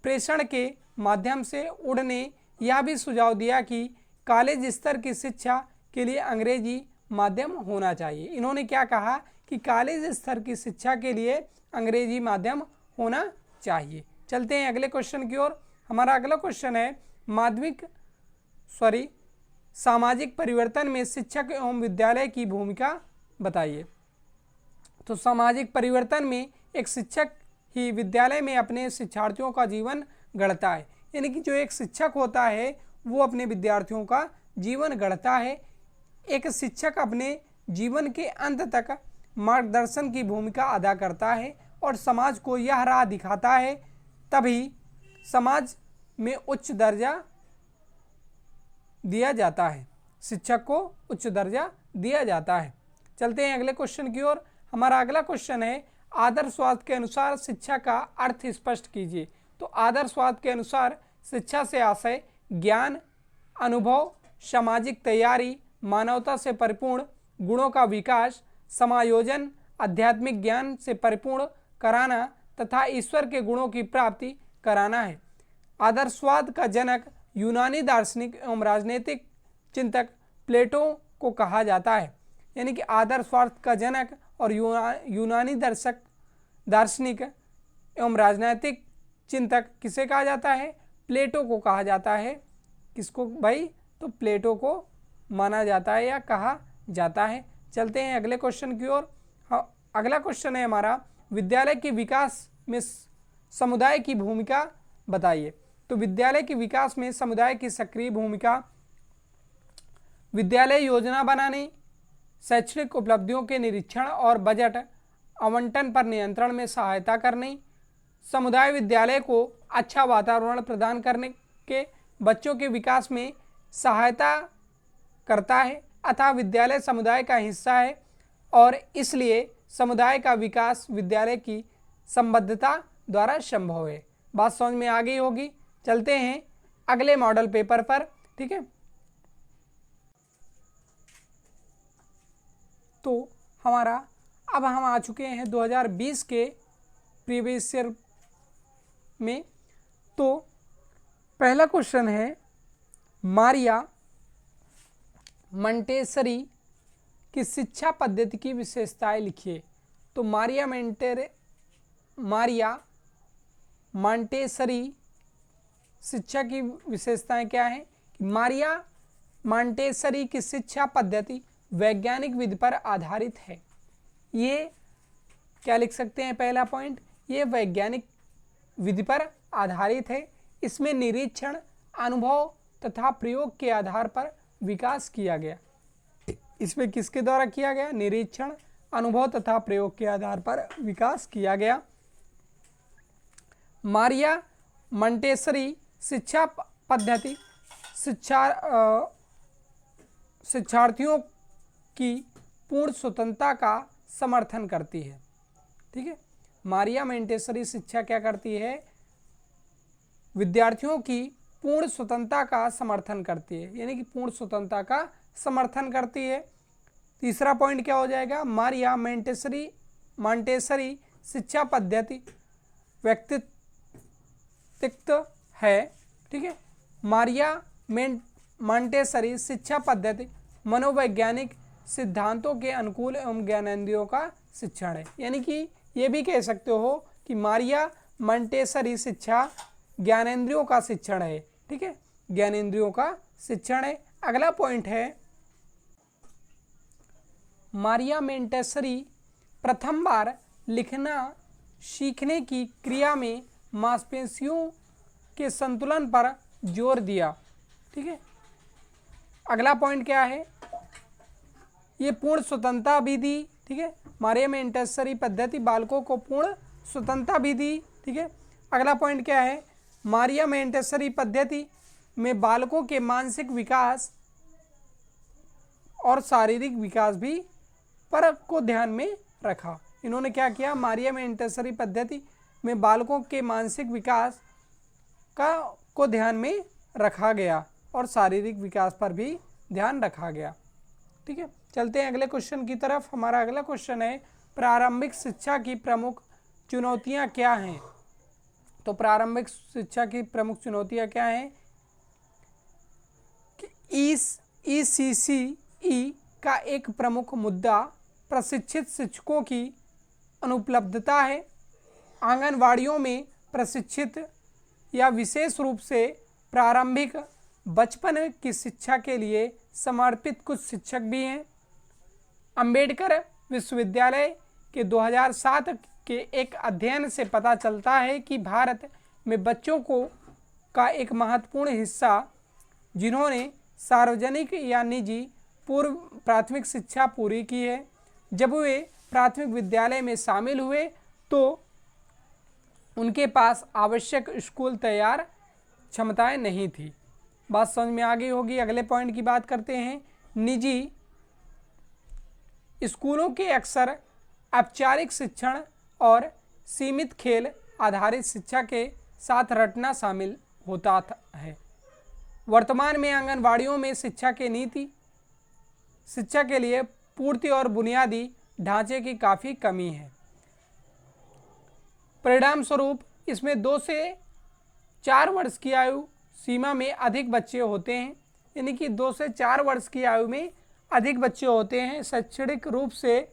प्रेषण के माध्यम से वुड ने यह भी सुझाव दिया कि कॉलेज स्तर की शिक्षा के लिए अंग्रेजी माध्यम होना चाहिए। इन्होंने क्या कहा कि कॉलेज स्तर की शिक्षा के लिए अंग्रेजी माध्यम होना चाहिए। चलते हैं अगले क्वेश्चन की ओर। हमारा अगला क्वेश्चन है, सामाजिक परिवर्तन में शिक्षक एवं विद्यालय की भूमिका बताइए। तो सामाजिक परिवर्तन में एक शिक्षक ही विद्यालय में अपने शिक्षार्थियों का जीवन गढ़ता है, यानी कि जो एक शिक्षक होता है वो अपने विद्यार्थियों का जीवन गढ़ता है। एक शिक्षक अपने जीवन के अंत तक मार्गदर्शन की भूमिका अदा करता है और समाज को यह राह दिखाता है, तभी समाज में उच्च दर्जा दिया जाता है, शिक्षक को उच्च दर्जा दिया जाता है। चलते हैं अगले क्वेश्चन की ओर। हमारा अगला क्वेश्चन है, आदर्शवाद के अनुसार शिक्षा का अर्थ स्पष्ट कीजिए। तो आदर्शवाद के अनुसार शिक्षा से आशय ज्ञान, अनुभव, सामाजिक तैयारी, मानवता से परिपूर्ण गुणों का विकास, समायोजन, आध्यात्मिक ज्ञान से परिपूर्ण कराना तथा ईश्वर के गुणों की प्राप्ति कराना है। आदर्शवाद का जनक यूनानी दार्शनिक एवं राजनीतिक चिंतक प्लेटो को कहा जाता है, यानी कि आदर्शवाद का जनक और यूनानी दार्शनिक एवं राजनीतिक चिंतक किसे कहा जाता है? प्लेटो को कहा जाता है। किसको भाई? तो प्लेटो को माना जाता है या कहा जाता है। चलते हैं अगले क्वेश्चन की ओर। अगला क्वेश्चन है हमारा, विद्यालय के विकास में समुदाय की भूमिका बताइए। तो विद्यालय के विकास में समुदाय की सक्रिय भूमिका, विद्यालय योजना बनाने, शैक्षणिक उपलब्धियों के निरीक्षण और बजट आवंटन पर नियंत्रण में सहायता करने, समुदाय विद्यालय को अच्छा वातावरण प्रदान करने के बच्चों के विकास में सहायता करता है, अतः विद्यालय समुदाय का हिस्सा है और इसलिए समुदाय का विकास विद्यालय की संबद्धता द्वारा संभव है। बात समझ में आ गई होगी। चलते हैं अगले मॉडल पेपर पर, ठीक है। तो हमारा अब हम आ चुके हैं 2020 के प्रीवियस ईयर में। तो पहला क्वेश्चन है, मारिया मोंटेसरी की शिक्षा पद्धति की विशेषताएं लिखिए। तो मारिया मोंटेसरी शिक्षा की विशेषताएं क्या हैं? मारिया मोंटेसरी की शिक्षा पद्धति वैज्ञानिक विधि पर आधारित है। ये क्या लिख सकते हैं? पहला पॉइंट, ये वैज्ञानिक विधि पर आधारित है। इसमें निरीक्षण, अनुभव तथा प्रयोग के आधार पर विकास किया गया। इसमें किसके द्वारा किया गया? निरीक्षण, अनुभव तथा प्रयोग के आधार पर विकास किया गया। मारिया मोंटेसरी शिक्षा पद्धति शिक्षार्थियों की पूर्ण स्वतंत्रता का समर्थन करती है, ठीक है। मारिया मोंटेसरी शिक्षा क्या करती है? विद्यार्थियों की पूर्ण स्वतंत्रता का समर्थन करती है, यानी कि पूर्ण स्वतंत्रता का समर्थन करती है। तीसरा पॉइंट क्या हो जाएगा? मारिया मोंटेसरी शिक्षा पद्धति व्यक्तित्व है, ठीक है। मारिया मोंटेसरी शिक्षा पद्धति मनोवैज्ञानिक सिद्धांतों के अनुकूल एवं ज्ञानेंद्रियों का शिक्षण है। यानी कि ये भी कह सकते हो कि मारिया मोंटेसरी शिक्षा ज्ञानेंद्रियों का शिक्षण है, ठीक है, ज्ञानेंद्रियों का शिक्षण है। अगला पॉइंट है, मारिया मोंटेसरी प्रथम बार लिखना सीखने की क्रिया में मांसपेशियों के संतुलन पर जोर दिया, ठीक है। अगला पॉइंट क्या है? ये पूर्ण स्वतंत्रता भी दी, ठीक है। मारिया मोंटेसरी पद्धति बालकों को पूर्ण स्वतंत्रता भी दी, ठीक है। अगला पॉइंट क्या है? मारिया मोंटेसरी पद्धति में बालकों के मानसिक विकास और शारीरिक विकास भी पर को ध्यान में रखा। इन्होंने क्या किया? मारिया मोंटेसरी पद्धति में बालकों के मानसिक विकास को ध्यान में रखा गया और शारीरिक विकास पर भी ध्यान रखा गया, ठीक है। चलते हैं अगले क्वेश्चन की तरफ। हमारा अगला क्वेश्चन है, प्रारंभिक शिक्षा की प्रमुख चुनौतियां क्या हैं? तो प्रारंभिक शिक्षा की प्रमुख चुनौतियां क्या हैं? ECCE का एक प्रमुख मुद्दा प्रशिक्षित शिक्षकों की अनुपलब्धता है। आंगनवाड़ियों में प्रशिक्षित या विशेष रूप से प्रारंभिक बचपन की शिक्षा के लिए समर्पित कुछ शिक्षक भी हैं। अंबेडकर विश्वविद्यालय के 2007 के एक अध्ययन से पता चलता है कि भारत में बच्चों का एक महत्वपूर्ण हिस्सा जिन्होंने सार्वजनिक या निजी पूर्व प्राथमिक शिक्षा पूरी की है, जब वे प्राथमिक विद्यालय में शामिल हुए तो उनके पास आवश्यक स्कूल तैयार क्षमताएं नहीं थी। बात समझ में आ गई होगी। अगले पॉइंट की बात करते हैं। निजी स्कूलों के अक्सर औपचारिक शिक्षण और सीमित खेल आधारित शिक्षा के साथ रटना शामिल होता है। वर्तमान में आंगनवाड़ियों में शिक्षा के लिए पूर्ति और बुनियादी ढांचे की काफ़ी कमी है। परिणाम स्वरूप इसमें 2 से 4 वर्ष की आयु सीमा में अधिक बच्चे होते हैं, यानी कि 2 से 4 वर्ष की आयु में अधिक बच्चे होते हैं। शैक्षणिक रूप से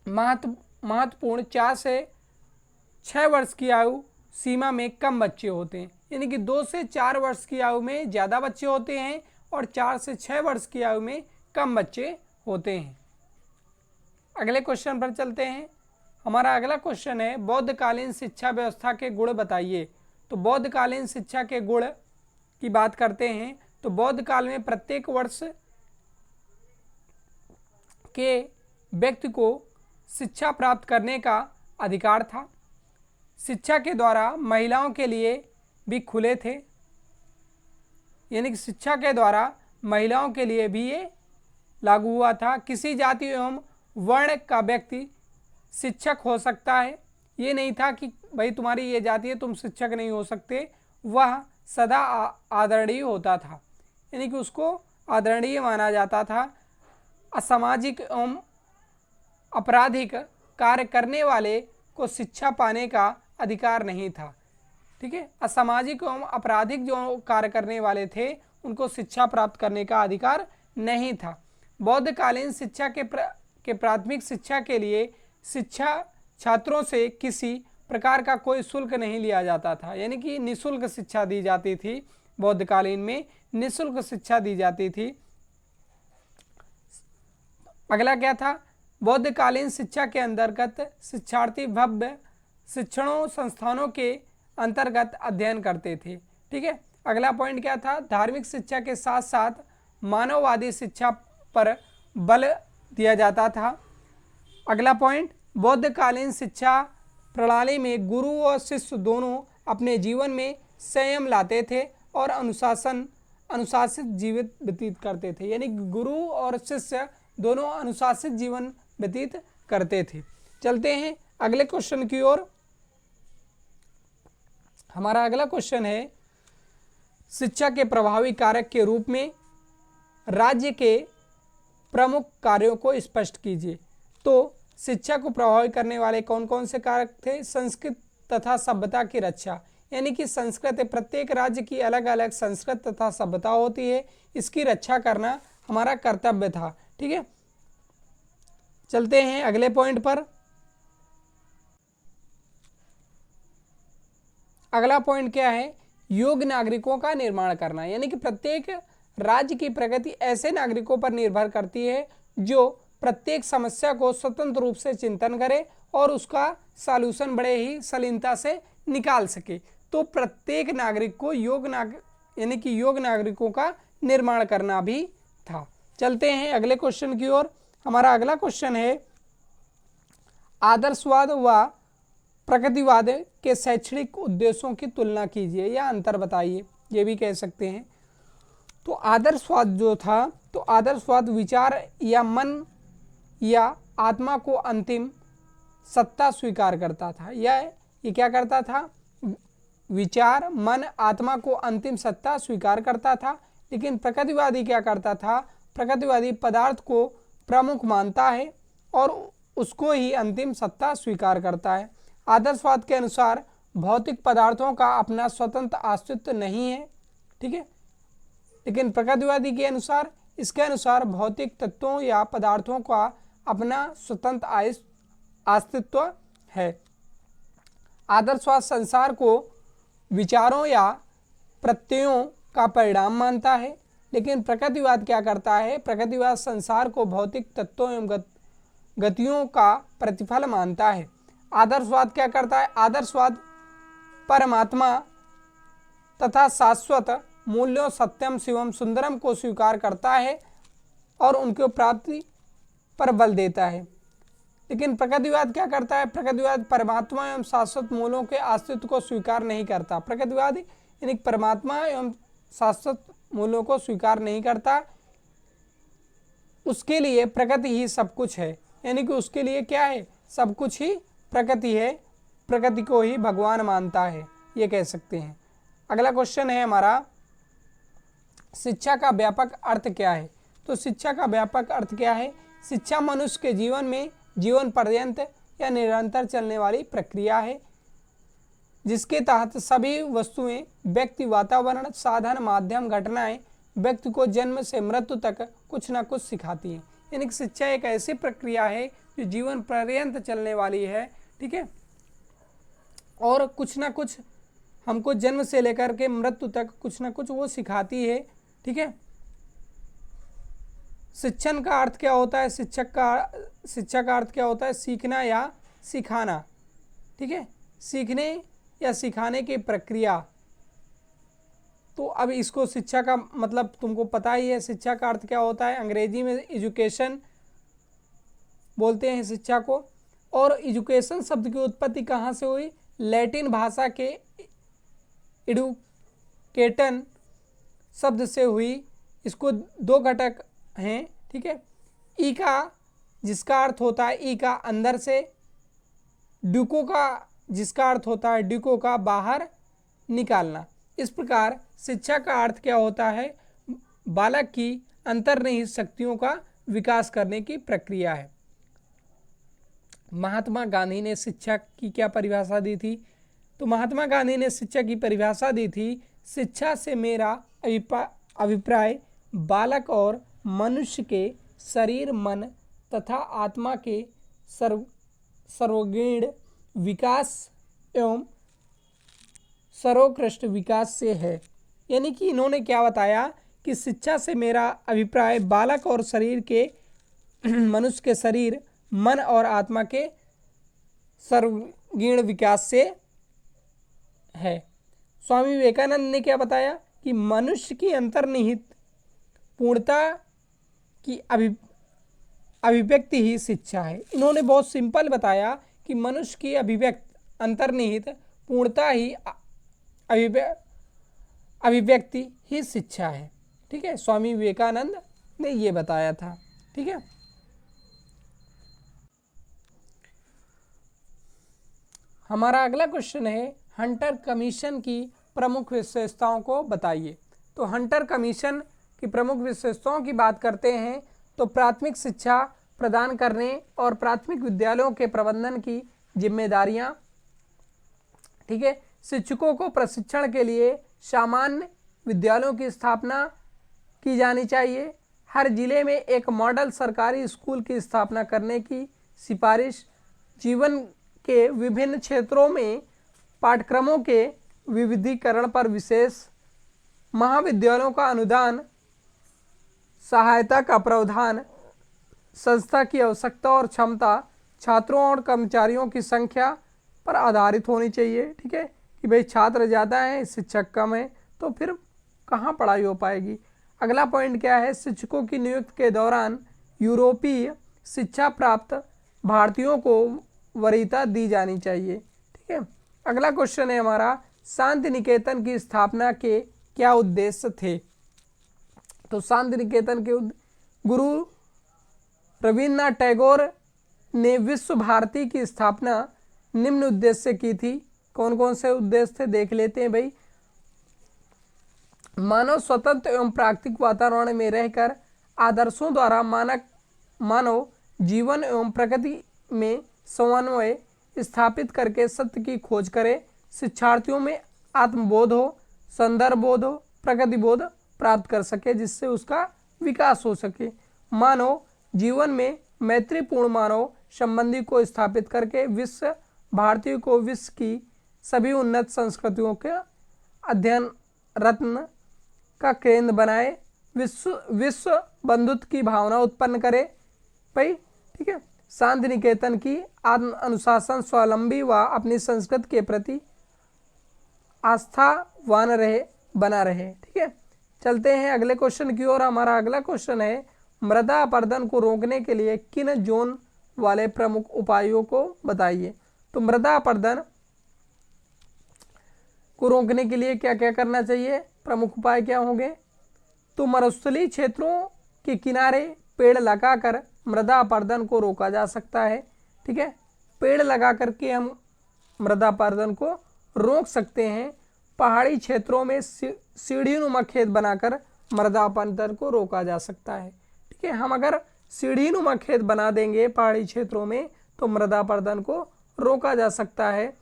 महत्वपूर्ण 4 से 6 वर्ष की आयु सीमा में कम बच्चे होते हैं, यानी कि 2 से 4 वर्ष की आयु में ज़्यादा बच्चे होते हैं और 4 से 6 वर्ष की आयु में कम बच्चे होते हैं। अगले क्वेश्चन पर चलते हैं। हमारा अगला क्वेश्चन है बौद्धकालीन शिक्षा व्यवस्था के गुण बताइए। तो बौद्धकालीन शिक्षा के गुण की बात करते हैं तो बौद्ध काल में प्रत्येक वर्ष के व्यक्ति को शिक्षा प्राप्त करने का अधिकार था। शिक्षा के द्वारा महिलाओं के लिए भी खुले थे, यानी कि शिक्षा के द्वारा महिलाओं के लिए भी ये लागू हुआ था। किसी जाति एवं वर्ण का व्यक्ति शिक्षक हो सकता है, ये नहीं था कि भाई तुम्हारी ये जाति है तुम शिक्षक नहीं हो सकते। वह सदा आदरणीय होता था, यानी कि उसको आदरणीय माना जाता था। असामाजिक एवं आपराधिक कार्य करने वाले को शिक्षा पाने का अधिकार नहीं था। ठीक है, असामाजिक एवं आपराधिक जो कार्य करने वाले थे उनको शिक्षा प्राप्त करने का अधिकार नहीं था। बौद्धकालीन शिक्षा के प्राथमिक शिक्षा के लिए शिक्षा छात्रों से किसी प्रकार का कोई शुल्क नहीं लिया जाता था, यानी कि निःशुल्क शिक्षा दी जाती थी। बौद्धकालीन में निःशुल्क शिक्षा दी जाती थी। अगला क्या था, बौद्धकालीन शिक्षा के अंतर्गत शिक्षार्थी भव्य शिक्षणों संस्थानों के अंतर्गत अध्ययन करते थे। ठीक है, अगला पॉइंट क्या था, धार्मिक शिक्षा के साथ साथ मानववादी शिक्षा पर बल दिया जाता था। अगला पॉइंट, बौद्धकालीन शिक्षा प्रणाली में गुरु और शिष्य दोनों अपने जीवन में संयम लाते थे और अनुशासित जीवन व्यतीत करते थे, यानी गुरु और शिष्य दोनों अनुशासित जीवन व्यतीत करते थे। चलते हैं अगले क्वेश्चन की ओर। हमारा अगला क्वेश्चन है शिक्षा के प्रभावी कारक के रूप में राज्य के प्रमुख कार्यों को स्पष्ट कीजिए। तो शिक्षा को प्रभावित करने वाले कौन कौन से कारक थे, संस्कृति तथा सभ्यता की रक्षा, यानी कि संस्कृति, प्रत्येक राज्य की अलग अलग संस्कृति तथा सभ्यता होती है, इसकी रक्षा करना हमारा कर्तव्य था। ठीक है, चलते हैं अगले पॉइंट पर। अगला पॉइंट क्या है, योग्य नागरिकों का निर्माण करना, यानी कि प्रत्येक राज्य की प्रगति ऐसे नागरिकों पर निर्भर करती है जो प्रत्येक समस्या को स्वतंत्र रूप से चिंतन करे और उसका सॉल्यूशन बड़े ही शालीनता से निकाल सके। तो प्रत्येक नागरिक को यानी कि योग्य नागरिकों का निर्माण करना भी था। चलते हैं अगले क्वेश्चन की ओर। हमारा अगला क्वेश्चन है आदर्शवाद व प्रगतिवाद के शैक्षणिक उद्देश्यों की तुलना कीजिए या अंतर बताइए, ये भी कह सकते हैं। तो आदर्शवाद जो था, तो आदर्शवाद विचार या मन या आत्मा को अंतिम सत्ता स्वीकार करता था। ये क्या करता था, विचार, मन, आत्मा को अंतिम सत्ता स्वीकार करता था। लेकिन प्रगतिवादी क्या करता था, प्रगतिवादी पदार्थ को प्रमुख मानता है और उसको ही अंतिम सत्ता स्वीकार करता है। आदर्शवाद के अनुसार भौतिक पदार्थों का अपना स्वतंत्र अस्तित्व नहीं है। ठीक है, लेकिन प्रगतिवादी के अनुसार, इसके अनुसार भौतिक तत्वों या पदार्थों का अपना स्वतंत्र अस्तित्व है। आदर्शवाद संसार को विचारों या प्रत्ययों का परिणाम मानता है, लेकिन प्रगतिवाद क्या करता है, प्रगतिवाद संसार को भौतिक तत्वों एवं गतियों का प्रतिफल मानता है। आदर्शवाद क्या करता है, आदर्शवाद परमात्मा तथा शाश्वत मूल्यों सत्यम शिवम सुंदरम को स्वीकार करता है और उनके प्राप्ति पर बल देता है। लेकिन प्रगतिवाद क्या करता है, प्रगतिवाद परमात्मा एवं शाश्वत मूल्यों के अस्तित्व को स्वीकार नहीं करता। प्रगतिवाद यानी परमात्मा एवं शाश्वत मूल्यों को स्वीकार नहीं करता। उसके लिए प्रकृति ही सब कुछ है, यानी कि उसके लिए क्या है, सब कुछ ही प्रकृति है, प्रकृति को ही भगवान मानता है, ये कह सकते हैं। अगला क्वेश्चन है हमारा, शिक्षा का व्यापक अर्थ क्या है। तो शिक्षा का व्यापक अर्थ क्या है, शिक्षा मनुष्य के जीवन में जीवन पर्यंत या निरंतर चलने वाली प्रक्रिया है जिसके तहत सभी वस्तुएं, व्यक्ति, वातावरण, साधन, माध्यम, घटनाएं व्यक्ति को जन्म से मृत्यु तक कुछ ना कुछ सिखाती हैं। यानी कि शिक्षा एक ऐसी प्रक्रिया है जो जीवन पर्यंत चलने वाली है। ठीक है, और कुछ ना कुछ हमको जन्म से लेकर के मृत्यु तक कुछ ना कुछ वो सिखाती है। ठीक है, शिक्षण का अर्थ क्या होता है? शिक्षा का अर्थ क्या होता है? सीखना या सिखाना, ठीक है, सीखने या सिखाने की प्रक्रिया। तो अब इसको शिक्षा का मतलब तुमको पता ही है, शिक्षा का अर्थ क्या होता है? अंग्रेजी में एजुकेशन बोलते हैं शिक्षा को। और एजुकेशन शब्द की उत्पत्ति कहाँ से हुई? लैटिन भाषा के एडुकेटन शब्द से हुई। इसको दो घटक हैं, ठीक है, ई का जिसका अर्थ होता है ई का अंदर से, ड्यूको का जिसका अर्थ होता है ड्यूको का बाहर निकालना। इस प्रकार शिक्षा का अर्थ क्या होता है? बालक की अंतर्निहित शक्तियों का विकास करने की प्रक्रिया है। महात्मा गांधी ने शिक्षा की क्या परिभाषा दी थी? तो महात्मा गांधी ने शिक्षा की परिभाषा दी थी, शिक्षा से मेरा अभिप्राय बालक और मनुष्य के शरीर, मन तथा आत्मा के सर्वांगीण विकास एवं सर्वोत्कृष्ट विकास से है। यानी कि इन्होंने क्या बताया कि शिक्षा से मेरा अभिप्राय बालक और शरीर के मनुष्य के शरीर, मन और आत्मा के सर्वांगीण विकास से है। स्वामी विवेकानंद ने क्या बताया कि मनुष्य की अंतर्निहित पूर्णता की अभिव्यक्ति ही शिक्षा है। इन्होंने बहुत सिंपल बताया कि मनुष्य की अंतर्निहित पूर्णता ही अभिव्यक्ति ही शिक्षा है, ठीक है। स्वामी विवेकानंद ने ये बताया था, ठीक है। हमारा अगला क्वेश्चन है, हंटर कमीशन की प्रमुख विशेषताओं को बताइए। तो हंटर कमीशन की प्रमुख विशेषताओं की बात करते हैं तो प्राथमिक शिक्षा प्रदान करने और प्राथमिक विद्यालयों के प्रबंधन की जिम्मेदारियां, ठीक है। शिक्षकों को प्रशिक्षण के लिए सामान्य विद्यालयों की स्थापना की जानी चाहिए। हर जिले में एक मॉडल सरकारी स्कूल की स्थापना करने की सिफारिश। जीवन के विभिन्न क्षेत्रों में पाठ्यक्रमों के विविधीकरण पर विशेष। महाविद्यालयों का अनुदान सहायता का प्रावधान। संस्था की आवश्यकता और क्षमता छात्रों और कर्मचारियों की संख्या पर आधारित होनी चाहिए, ठीक है, कि भाई छात्र ज़्यादा हैं, शिक्षक कम हैं, तो फिर कहाँ पढ़ाई हो पाएगी। अगला पॉइंट क्या है, शिक्षकों की नियुक्ति के दौरान यूरोपीय शिक्षा प्राप्त भारतीयों को वरीयता दी जानी चाहिए, ठीक है। अगला क्वेश्चन है हमारा, शांति निकेतन की स्थापना के क्या उद्देश्य थे। तो शांति निकेतन के गुरु रविन्द्रनाथ टैगोर ने विश्व भारती की स्थापना निम्न उद्देश्य से की थी। कौन कौन से उद्देश्य थे देख लेते हैं भाई। मानव स्वतंत्र एवं प्राकृतिक वातावरण में रहकर आदर्शों द्वारा मानव जीवन एवं प्रकृति में समन्वय स्थापित करके सत्य की खोज करे। शिक्षार्थियों में आत्मबोध हो, संदर्भ बोध हो, प्रकृति बोध प्राप्त कर सके, जिससे उसका विकास हो सके। मानव जीवन में मैत्रीपूर्ण मानव संबंधी को स्थापित करके विश्व भारतीय को विश्व की सभी उन्नत संस्कृतियों के अध्ययन रत्न का केंद्र बनाए। विश्व बंधुत्व की भावना उत्पन्न करे भाई, ठीक है। शांति निकेतन की आत्म अनुशासन, स्वावलंबी व अपनी संस्कृति के प्रति आस्थावान बना रहे, ठीक है। चलते हैं अगले क्वेश्चन की ओर। हमारा अगला क्वेश्चन है, मृदा अपरदन को रोकने के लिए किन जोन वाले प्रमुख उपायों को बताइए। तो मृदा अपरदन को रोकने के लिए क्या क्या करना चाहिए, प्रमुख उपाय क्या होंगे। तो मरुस्थलीय क्षेत्रों के किनारे पेड़ लगाकर मृदा अपरदन को रोका जा सकता है, ठीक है। पेड़ लगा करके हम मृदा अपरदन को रोक सकते हैं। पहाड़ी क्षेत्रों में सीढ़ीनुमा खेत बनाकर मृदा अपरदन को रोका जा सकता है, ठीक है। हम अगर सीढ़ीनुमा खेत बना देंगे पहाड़ी क्षेत्रों में तो मृदा अपरदन को रोका जा सकता है।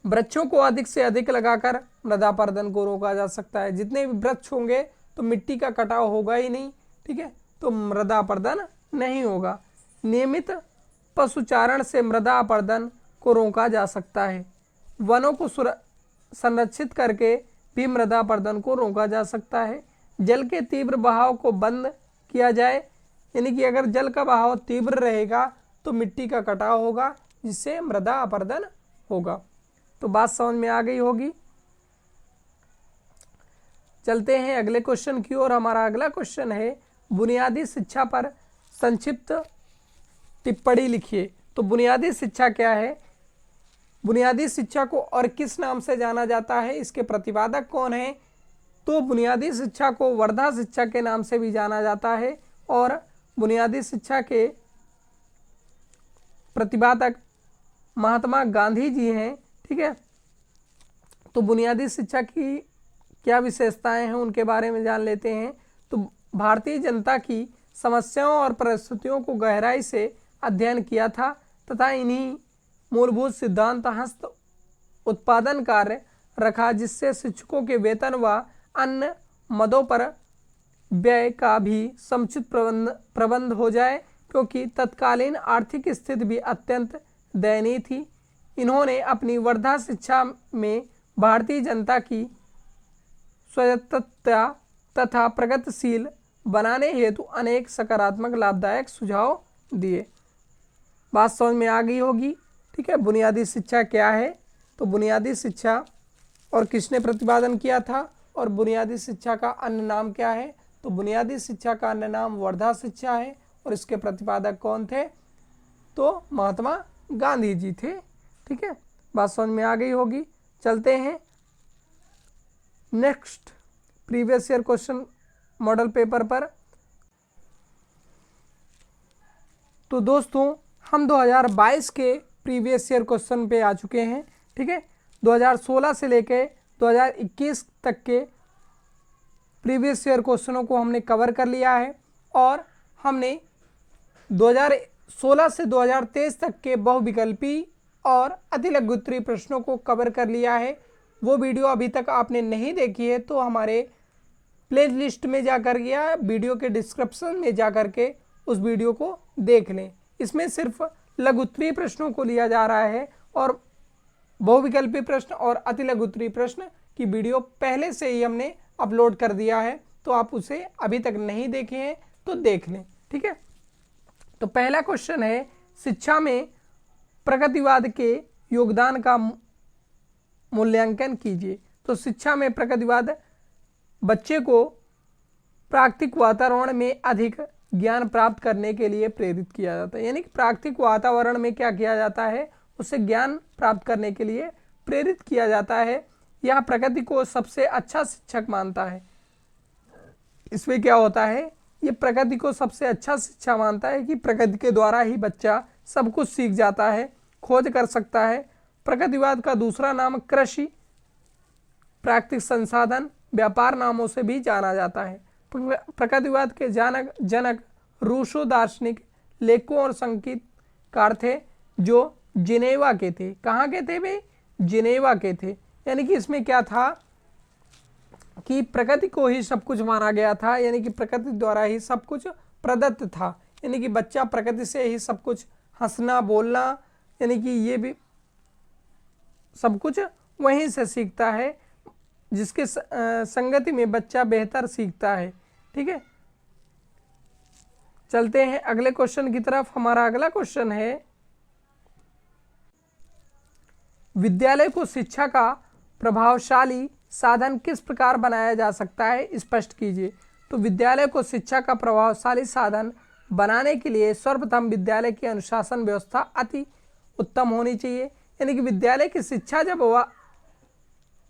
वृक्षों को अधिक से अधिक लगाकर मृदा अपरदन को रोका जा सकता है। जितने भी वृक्ष होंगे तो मिट्टी का कटाव होगा ही नहीं, ठीक है, तो मृदा अपरदन नहीं होगा। नियमित पशुचारण से मृदा अपरदन को रोका जा सकता है। वनों को संरक्षित करके भी मृदा अपरदन को रोका जा सकता है। जल के तीव्र बहाव को बंद किया जाए, यानी कि अगर जल का बहाव तीव्र रहेगा तो मिट्टी का कटाव होगा, जिससे मृदा अपरदन होगा। तो बात समझ में आ गई होगी। चलते हैं अगले क्वेश्चन की ओर। हमारा अगला क्वेश्चन है, बुनियादी शिक्षा पर संक्षिप्त टिप्पणी लिखिए। तो बुनियादी शिक्षा क्या है? बुनियादी शिक्षा को और किस नाम से जाना जाता है? इसके प्रतिपादक कौन है? तो बुनियादी शिक्षा को वर्धा शिक्षा के नाम से भी जाना जाता है और बुनियादी शिक्षा के प्रतिपादक महात्मा गांधी जी हैं। ठीक है, तो बुनियादी शिक्षा की क्या विशेषताएं हैं उनके बारे में जान लेते हैं। तो भारतीय जनता की समस्याओं और परिस्थितियों को गहराई से अध्ययन किया था तथा इन्हीं मूलभूत सिद्धांत हस्त उत्पादन कार्य रखा, जिससे शिक्षकों के वेतन व अन्य मदों पर व्यय का भी समुचित प्रबंध हो जाए, क्योंकि तत्कालीन आर्थिक स्थिति भी अत्यंत दयनीय थी। इन्होंने अपनी वर्धा शिक्षा में भारतीय जनता की स्वायत्तता तथा प्रगतिशील बनाने हेतु अनेक सकारात्मक लाभदायक सुझाव दिए। बात समझ में आ गई होगी। ठीक है, बुनियादी शिक्षा क्या है? तो बुनियादी शिक्षा और किसने प्रतिपादन किया था और बुनियादी शिक्षा का अन्य नाम क्या है? तो बुनियादी शिक्षा का अन्य नाम वर्धा शिक्षा है और इसके प्रतिपादक कौन थे? तो महात्मा गांधी जी थे। ठीक है, बात समझ में आ गई होगी। चलते हैं next previous year question model paper पर। तो दोस्तों हम 2022 के प्रीवियस ईयर क्वेश्चन पे आ चुके हैं। ठीक है, 2016 से लेके 2021 तक के प्रीवियस ईयर क्वेश्चनों को हमने कवर कर लिया है और हमने 2016 से 2023 तक के बहुविकल्पी और अतिलघु उत्तरीय प्रश्नों को कवर कर लिया है। वो वीडियो अभी तक आपने नहीं देखी है तो हमारे प्ले लिस्ट में जाकर या वीडियो के डिस्क्रिप्शन में जाकर के उस वीडियो को देख लें। इसमें सिर्फ लघु उत्तरीय प्रश्नों को लिया जा रहा है और बहुविकल्पी प्रश्न और अतिलघु उत्तरीय प्रश्न की वीडियो पहले से ही हमने अपलोड कर दिया है, तो आप उसे अभी तक नहीं देखे हैं तो देख लें। ठीक है, तो पहला क्वेश्चन है, शिक्षा में प्रगतिवाद के योगदान का मूल्यांकन कीजिए। तो शिक्षा में प्रगतिवाद बच्चे को प्राकृतिक वातावरण में अधिक ज्ञान प्राप्त करने के लिए प्रेरित किया जाता है, यानी कि प्राकृतिक वातावरण में क्या किया जाता है, उससे ज्ञान प्राप्त करने के लिए प्रेरित किया जाता है। यह प्रकृति को सबसे अच्छा शिक्षक मानता है। इसमें क्या होता है, ये प्रकृति को सबसे अच्छा शिक्षा मानता है कि प्रकृति के द्वारा ही बच्चा सब कुछ सीख जाता है, खोज कर सकता है। प्रगतिवाद का दूसरा नाम कृषि, प्राकृतिक संसाधन, व्यापार नामों से भी जाना जाता है। प्रगतिवाद के जनक रूसो दार्शनिक, लेखकों और संगीतकार थे जो जिनेवा के थे। कहाँ के थे भाई? जिनेवा के थे। यानी कि इसमें क्या था कि प्रकृति को ही सब कुछ माना गया था, यानी कि प्रकृति द्वारा ही सब कुछ प्रदत्त था, यानी कि बच्चा प्रकृति से ही सब कुछ हंसना बोलना, यानी कि ये भी सब कुछ वहीं से सीखता है, जिसके संगति में बच्चा बेहतर सीखता है। ठीक है, चलते हैं अगले क्वेश्चन की तरफ। हमारा अगला क्वेश्चन है, विद्यालय को शिक्षा का प्रभावशाली साधन किस प्रकार बनाया जा सकता है, स्पष्ट कीजिए। तो विद्यालय को शिक्षा का प्रभावशाली साधन बनाने के लिए सर्वप्रथम विद्यालय की अनुशासन व्यवस्था अति उत्तम होनी चाहिए, यानी कि विद्यालय की शिक्षा जब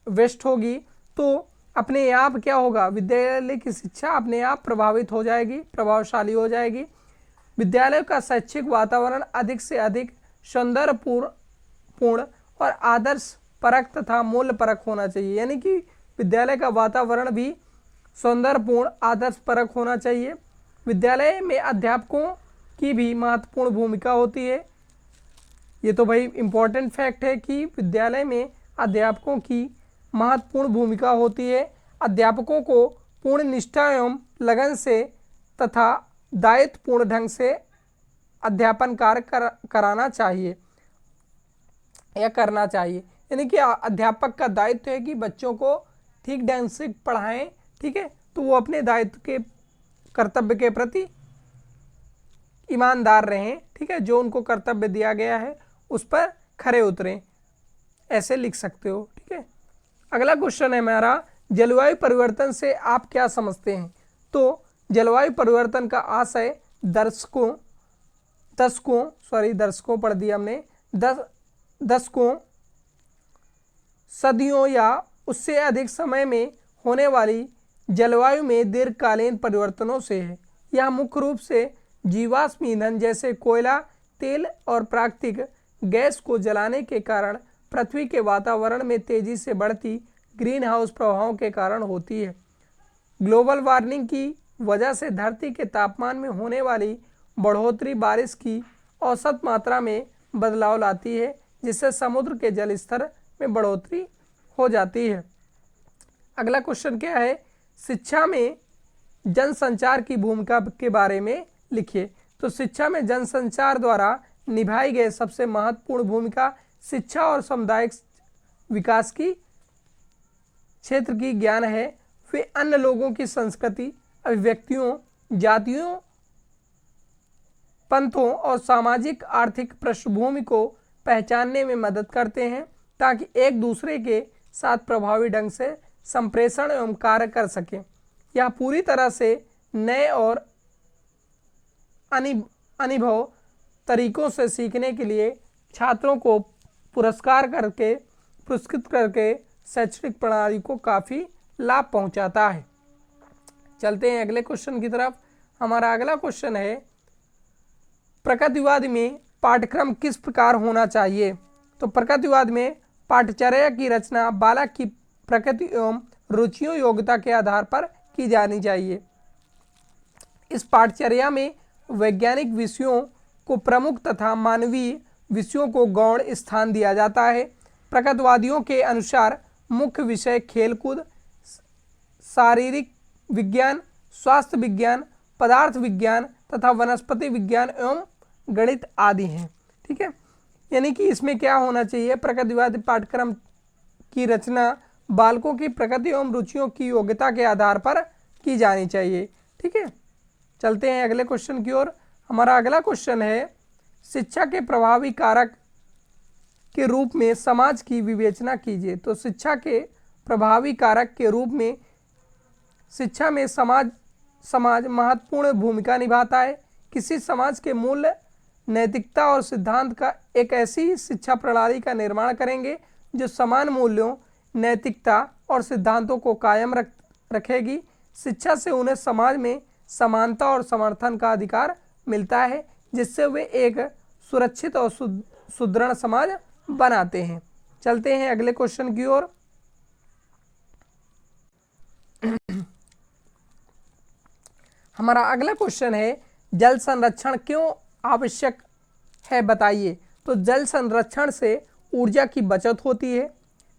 वेस्ट होगी तो अपने आप क्या होगा, विद्यालय की शिक्षा अपने आप प्रभावित हो जाएगी, प्रभावशाली हो जाएगी। विद्यालय का शैक्षिक वातावरण अधिक से अधिक सौंदर्यपूर्ण और आदर्श परक तथा मूल्य परक होना चाहिए, यानी कि विद्यालय का वातावरण भी सौंदर्यपूर्ण आदर्श परक होना चाहिए। विद्यालय में अध्यापकों की भी महत्वपूर्ण भूमिका होती है। ये तो भाई इम्पोर्टेंट फैक्ट है कि विद्यालय में अध्यापकों की महत्वपूर्ण भूमिका होती है। अध्यापकों को पूर्ण निष्ठा एवं लगन से तथा दायित्वपूर्ण ढंग से अध्यापन कार्य कराना चाहिए या करना चाहिए, यानी कि अध्यापक का दायित्व है कि बच्चों को ठीक ढंग से पढ़ाएं। ठीक है, तो वो अपने दायित्व के कर्तव्य के प्रति ईमानदार रहें, ठीक है, जो उनको कर्तव्य दिया गया है उस पर खरे उतरें, ऐसे लिख सकते हो, ठीक है। अगला क्वेश्चन है हमारा, जलवायु परिवर्तन से आप क्या समझते हैं। तो जलवायु परिवर्तन का आशय दशकों पढ़ दिया हमने, दशकों, सदियों या उससे अधिक समय में होने वाली जलवायु में दीर्घकालीन परिवर्तनों से है। यह मुख्य रूप से जीवाश्म ईंधन जैसे कोयला, तेल और प्राकृतिक गैस को जलाने के कारण पृथ्वी के वातावरण में तेजी से बढ़ती ग्रीन हाउस प्रभावों के कारण होती है। ग्लोबल वार्मिंग की वजह से धरती के तापमान में होने वाली बढ़ोतरी बारिश की औसत मात्रा में बदलाव लाती है, जिससे समुद्र के जल स्तर में बढ़ोतरी हो जाती है। अगला क्वेश्चन क्या है, शिक्षा में जनसंचार की भूमिका के बारे में लिखिए। तो शिक्षा में जनसंचार द्वारा निभाई गई सबसे महत्वपूर्ण भूमिका शिक्षा और सामुदायिक विकास की क्षेत्र की ज्ञान है। वे अन्य लोगों की संस्कृति, अभिव्यक्तियों, जातियों, पंथों और सामाजिक आर्थिक पृष्ठभूमि को पहचानने में मदद करते हैं, ताकि एक दूसरे के साथ प्रभावी ढंग से संप्रेषण एवं कार्य कर सकें। यह पूरी तरह से नए और अनुभव तरीकों से सीखने के लिए छात्रों को पुरस्कृत करके शैक्षणिक प्रणाली को काफ़ी लाभ पहुंचाता है। चलते हैं अगले क्वेश्चन की तरफ। हमारा अगला क्वेश्चन है, प्रकृतिवाद में पाठ्यक्रम किस प्रकार होना चाहिए। तो प्रकृतिवाद में पाठ्यचर्या की रचना बालक की प्रकृति एवं रुचियों योग्यता के आधार पर की जानी चाहिए। इस पाठ्यचर्या में वैज्ञानिक विषयों को प्रमुख तथा मानवीय विषयों को गौण स्थान दिया जाता है। प्रकृतिवादियों के अनुसार मुख्य विषय खेलकूद, शारीरिक विज्ञान, स्वास्थ्य विज्ञान, पदार्थ विज्ञान तथा वनस्पति विज्ञान एवं गणित आदि हैं, ठीक है। यानी कि इसमें क्या होना चाहिए, प्रकृतिवादी पाठ्यक्रम की रचना बालकों की प्रकृति एवं रुचियों की योग्यता के आधार पर की जानी चाहिए, ठीक है। चलते हैं अगले क्वेश्चन की ओर। हमारा अगला क्वेश्चन है, शिक्षा के प्रभावी कारक के रूप में समाज की विवेचना कीजिए। तो शिक्षा के प्रभावी कारक के रूप में शिक्षा में समाज महत्वपूर्ण भूमिका निभाता है। किसी समाज के मूल्य, नैतिकता और सिद्धांत का एक ऐसी शिक्षा प्रणाली का निर्माण करेंगे जो समान मूल्यों, नैतिकता और सिद्धांतों को कायम रखेगी। शिक्षा से उन्हें समाज में समानता और समर्थन का अधिकार मिलता है, जिससे वे एक सुरक्षित और सुदृढ़ समाज बनाते हैं। चलते हैं अगले क्वेश्चन की ओर। हमारा अगला क्वेश्चन है, जल संरक्षण क्यों आवश्यक है बताइए। तो जल संरक्षण से ऊर्जा की बचत होती है,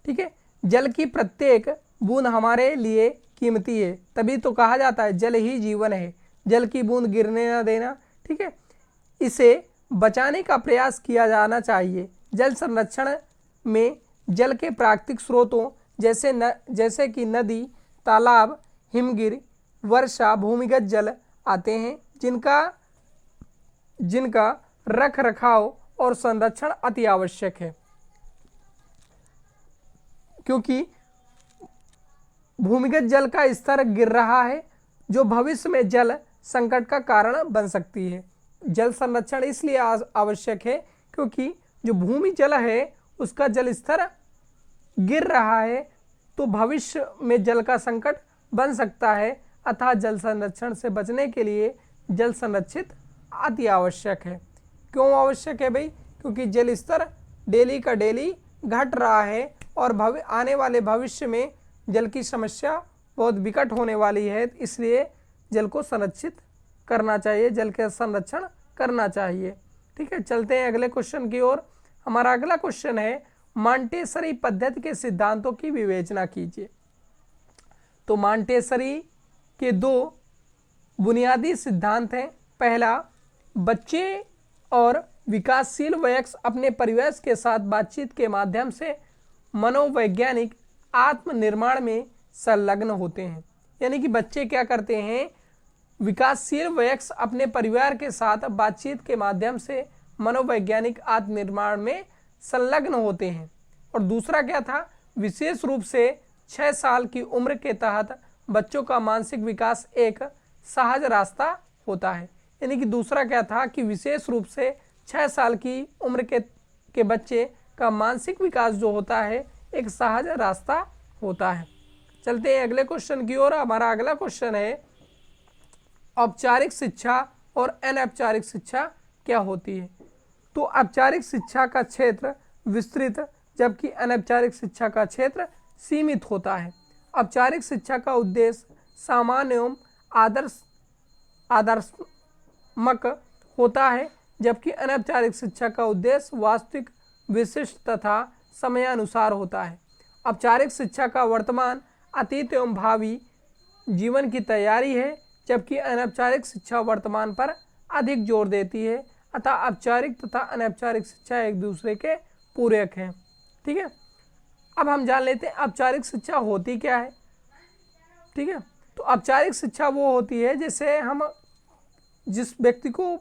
ठीक है। जल की प्रत्येक बूंद हमारे लिए कीमती है, तभी तो कहा जाता है जल ही जीवन है, जल की बूंद गिरने न देना, ठीक है। इसे बचाने का प्रयास किया जाना चाहिए। जल संरक्षण में जल के प्राकृतिक स्रोतों जैसे कि नदी, तालाब, हिमगिर, वर्षा, भूमिगत जल आते हैं, जिनका रख रखाव और संरक्षण अति आवश्यक है, क्योंकि भूमिगत जल का स्तर गिर रहा है, जो भविष्य में जल संकट का कारण बन सकती है। जल संरक्षण इसलिए आवश्यक है क्योंकि जो भूमि जल है उसका जल स्तर गिर रहा है, तो भविष्य में जल का संकट बन सकता है। अतः जल संरक्षण से बचने के लिए जल संरक्षित अति आवश्यक है। क्यों आवश्यक है भाई? क्योंकि जल स्तर डेली का डेली घट रहा है और आने वाले भविष्य में जल की समस्या बहुत विकट होने वाली है, इसलिए जल को संरक्षित करना चाहिए, जल का संरक्षण करना चाहिए, ठीक है। चलते हैं अगले क्वेश्चन की ओर। हमारा अगला क्वेश्चन है, मॉन्टेसरी पद्धति के सिद्धांतों की विवेचना कीजिए। तो मॉन्टेसरी के दो बुनियादी सिद्धांत हैं। पहला, बच्चे और विकासशील वयस्क अपने परिवेश के साथ बातचीत के माध्यम से मनोवैज्ञानिक आत्मनिर्माण में संलग्न होते हैं। यानी कि बच्चे क्या करते हैं, विकासशील वयस्क अपने परिवार के साथ बातचीत के माध्यम से मनोवैज्ञानिक आत्मनिर्माण में संलग्न होते हैं। और दूसरा क्या था, विशेष रूप से 6 साल की उम्र के तहत बच्चों का मानसिक विकास एक सहज रास्ता होता है। यानी कि दूसरा क्या था कि विशेष रूप से 6 साल की उम्र के बच्चे का मानसिक विकास जो होता है एक सहज रास्ता होता है। चलते हैं अगले क्वेश्चन की ओर। हमारा अगला क्वेश्चन है, औपचारिक शिक्षा और अनौपचारिक शिक्षा क्या होती है। तो औपचारिक शिक्षा का क्षेत्र विस्तृत जबकि अनौपचारिक शिक्षा का क्षेत्र सीमित होता है। औपचारिक शिक्षा का उद्देश्य सामान्य एवं आदर्शात्मक होता है, जबकि अनौपचारिक शिक्षा का उद्देश्य वास्तविक, विशिष्ट तथा समयानुसार होता है। औपचारिक शिक्षा का वर्तमान, अतीत एवं भावी जीवन की तैयारी है, जबकि अनौपचारिक शिक्षा वर्तमान पर अधिक जोर देती है। अतः औपचारिक तथा अनौपचारिक शिक्षा एक दूसरे के पूरक हैं। ठीक है, अब हम जान लेते हैं औपचारिक शिक्षा होती क्या है। ठीक है, तो औपचारिक शिक्षा वो होती है जैसे हम जिस व्यक्ति को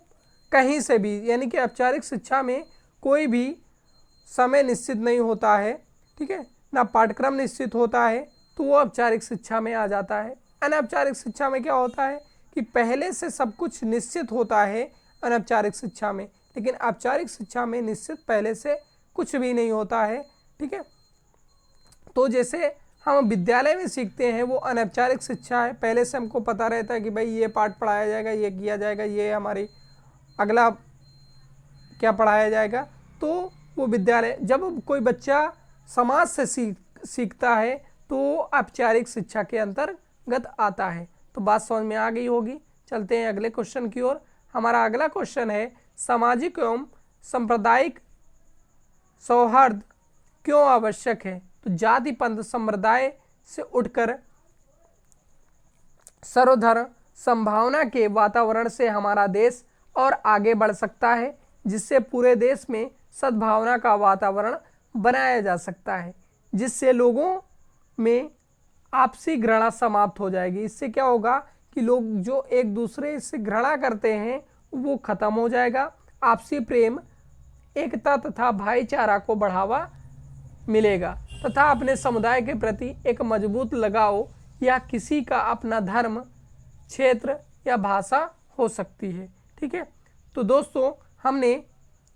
कहीं से भी, यानी कि औपचारिक शिक्षा में कोई भी समय निश्चित नहीं होता है, ठीक है, ना पाठ्यक्रम निश्चित होता है, तो वो औपचारिक शिक्षा में आ जाता है। अनौपचारिक शिक्षा में क्या होता है कि पहले से सब कुछ निश्चित होता है अनौपचारिक शिक्षा में, लेकिन औपचारिक शिक्षा में निश्चित पहले से कुछ भी नहीं होता है। ठीक है, तो जैसे हम विद्यालय में सीखते हैं वो अनौपचारिक शिक्षा है, पहले से हमको पता रहता है कि भाई ये पाठ पढ़ाया जाएगा, ये किया जाएगा, ये हमारी अगला क्या पढ़ाया जाएगा। तो वो विद्यालय, जब कोई बच्चा समाज से सीखता है तो औपचारिक शिक्षा के अंतर्गत आता है। तो बात समझ में आ गई होगी। चलते हैं अगले क्वेश्चन की ओर। हमारा अगला क्वेश्चन है, सामाजिक एवं सांप्रदायिक सौहार्द क्यों आवश्यक है। तो जाति पंथ संप्रदाय से उठकर सर्वधर्म संभावना के वातावरण से हमारा देश और आगे बढ़ सकता है, जिससे पूरे देश में सद्भावना का वातावरण बनाया जा सकता है, जिससे लोगों में आपसी घृणा समाप्त हो जाएगी। इससे क्या होगा कि लोग जो एक दूसरे से घृणा करते हैं वो खत्म हो जाएगा, आपसी प्रेम, एकता तथा भाईचारा को बढ़ावा मिलेगा तथा अपने समुदाय के प्रति एक मजबूत लगाव या किसी का अपना धर्म, क्षेत्र या भाषा हो सकती है। ठीक है, तो दोस्तों हमने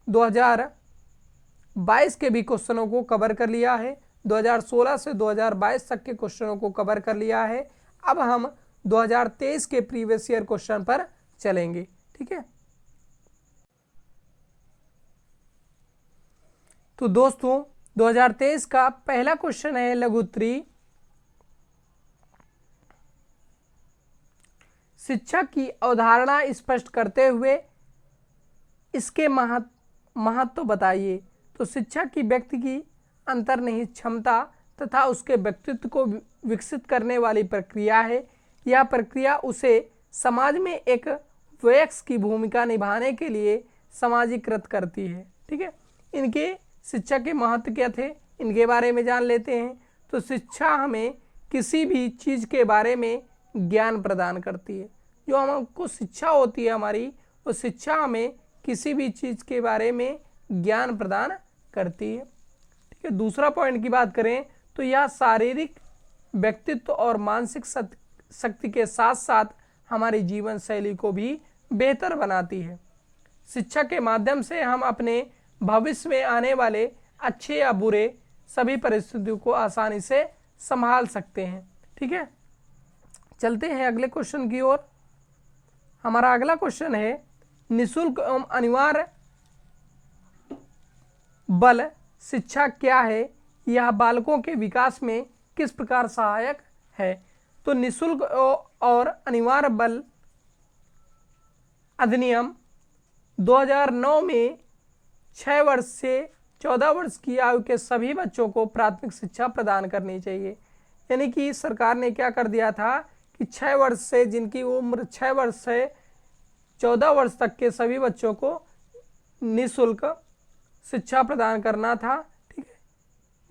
2022 के भी क्वेश्चनों को कवर कर लिया है, 2016 से 2022 तक के क्वेश्चनों को कवर कर लिया है। अब हम 2023 के प्रीवियस ईयर क्वेश्चन पर चलेंगे। ठीक है, तो दोस्तों 2023 का पहला क्वेश्चन है, लघुत्तरी शिक्षा की अवधारणा स्पष्ट करते हुए इसके महत्व बताइए। तो शिक्षा की व्यक्ति की अंतर्निहित क्षमता तथा उसके व्यक्तित्व को विकसित करने वाली प्रक्रिया है। यह प्रक्रिया उसे समाज में एक वयस्क की भूमिका निभाने के लिए समाजीकृत करती है। ठीक है, इनके शिक्षा के महत्व क्या थे, इनके बारे में जान लेते हैं। तो शिक्षा हमें किसी भी चीज़ के बारे में ज्ञान प्रदान करती है। जो हमको शिक्षा होती है हमारी, वो शिक्षा हमें किसी भी चीज़ के बारे में ज्ञान प्रदान करती है। ठीक है, दूसरा पॉइंट की बात करें तो यह शारीरिक, व्यक्तित्व और मानसिक शक्ति के साथ साथ हमारी जीवन शैली को भी बेहतर बनाती है। शिक्षा के माध्यम से हम अपने भविष्य में आने वाले अच्छे या बुरे सभी परिस्थितियों को आसानी से संभाल सकते हैं। ठीक है, चलते हैं अगले क्वेश्चन की ओर। हमारा अगला क्वेश्चन है, निःशुल्क एवं अनिवार्य बल शिक्षा क्या है, यह बालकों के विकास में किस प्रकार सहायक है। तो निःशुल्क और अनिवार्य बल अधिनियम 2009 में 6 वर्ष से 14 वर्ष की आयु के सभी बच्चों को प्राथमिक शिक्षा प्रदान करनी चाहिए। यानी कि सरकार ने क्या कर दिया था कि 6 वर्ष से, जिनकी उम्र 6 वर्ष से 14 वर्ष तक के सभी बच्चों को निःशुल्क शिक्षा प्रदान करना था। ठीक है,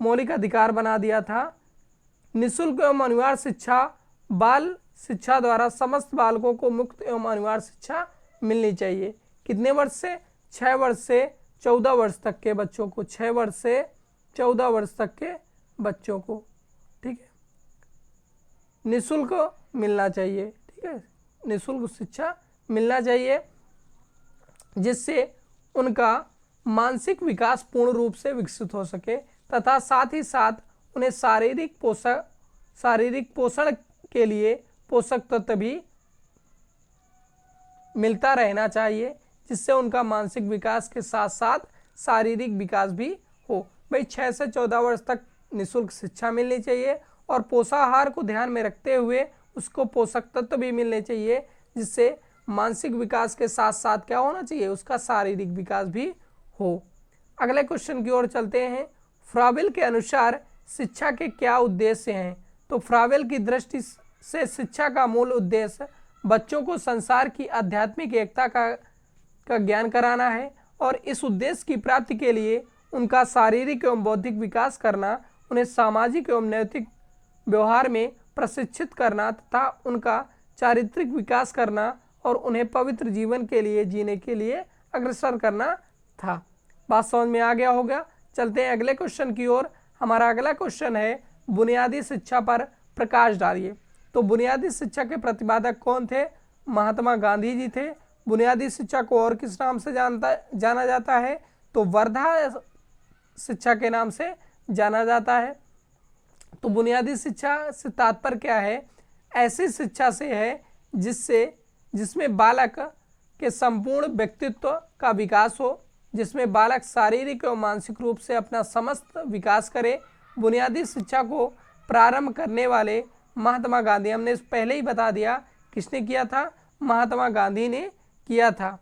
मौलिक अधिकार बना दिया था। निःशुल्क एवं अनिवार्य शिक्षा बाल शिक्षा द्वारा समस्त बालकों को मुक्त एवं अनिवार्य शिक्षा मिलनी चाहिए। कितने वर्ष से? 6 वर्ष से 14 वर्ष तक के बच्चों को, 6 वर्ष से 14 वर्ष तक के बच्चों को, ठीक है, निःशुल्क मिलना चाहिए, ठीक है, निःशुल्क शिक्षा मिलना चाहिए, जिससे उनका मानसिक विकास पूर्ण रूप से विकसित हो सके तथा साथ ही साथ उन्हें शारीरिक पोषण के लिए पोषक तत्व भी मिलता रहना चाहिए, जिससे उनका मानसिक विकास के साथ साथ शारीरिक विकास भी हो। भाई 6 से 14 वर्ष तक निःशुल्क शिक्षा मिलनी चाहिए और पोषाहार को ध्यान में रखते हुए उसको पोषक तत्व भी मिलने चाहिए, जिससे मानसिक विकास के साथ साथ क्या होना चाहिए, उसका शारीरिक विकास भी हो। अगले क्वेश्चन की ओर चलते हैं। फ्रावेल के अनुसार शिक्षा के क्या उद्देश्य हैं? तो फ्रावेल की दृष्टि से शिक्षा का मूल उद्देश्य बच्चों को संसार की आध्यात्मिक एकता का ज्ञान कराना है और इस उद्देश्य की प्राप्ति के लिए उनका शारीरिक एवं बौद्धिक विकास करना, उन्हें सामाजिक एवं नैतिक व्यवहार में प्रशिक्षित करना तथा उनका चारित्रिक विकास करना और उन्हें पवित्र जीवन के लिए जीने के लिए अग्रसर करना था। बात समझ में आ गया होगा। चलते हैं अगले क्वेश्चन की ओर। हमारा अगला क्वेश्चन है, बुनियादी शिक्षा पर प्रकाश डालिए। तो बुनियादी शिक्षा के प्रतिपादक कौन थे? महात्मा गांधी जी थे। बुनियादी शिक्षा को और किस नाम से जाना जाता है? तो वर्धा शिक्षा के नाम से जाना जाता है। तो बुनियादी शिक्षा से तात्पर्य क्या है? ऐसी शिक्षा से है जिसमें बालक के संपूर्ण व्यक्तित्व का विकास हो, जिसमें बालक शारीरिक और मानसिक रूप से अपना समस्त विकास करे। बुनियादी शिक्षा को प्रारंभ करने वाले महात्मा गांधी, हमने पहले ही बता दिया किसने किया था, महात्मा गांधी ने किया था।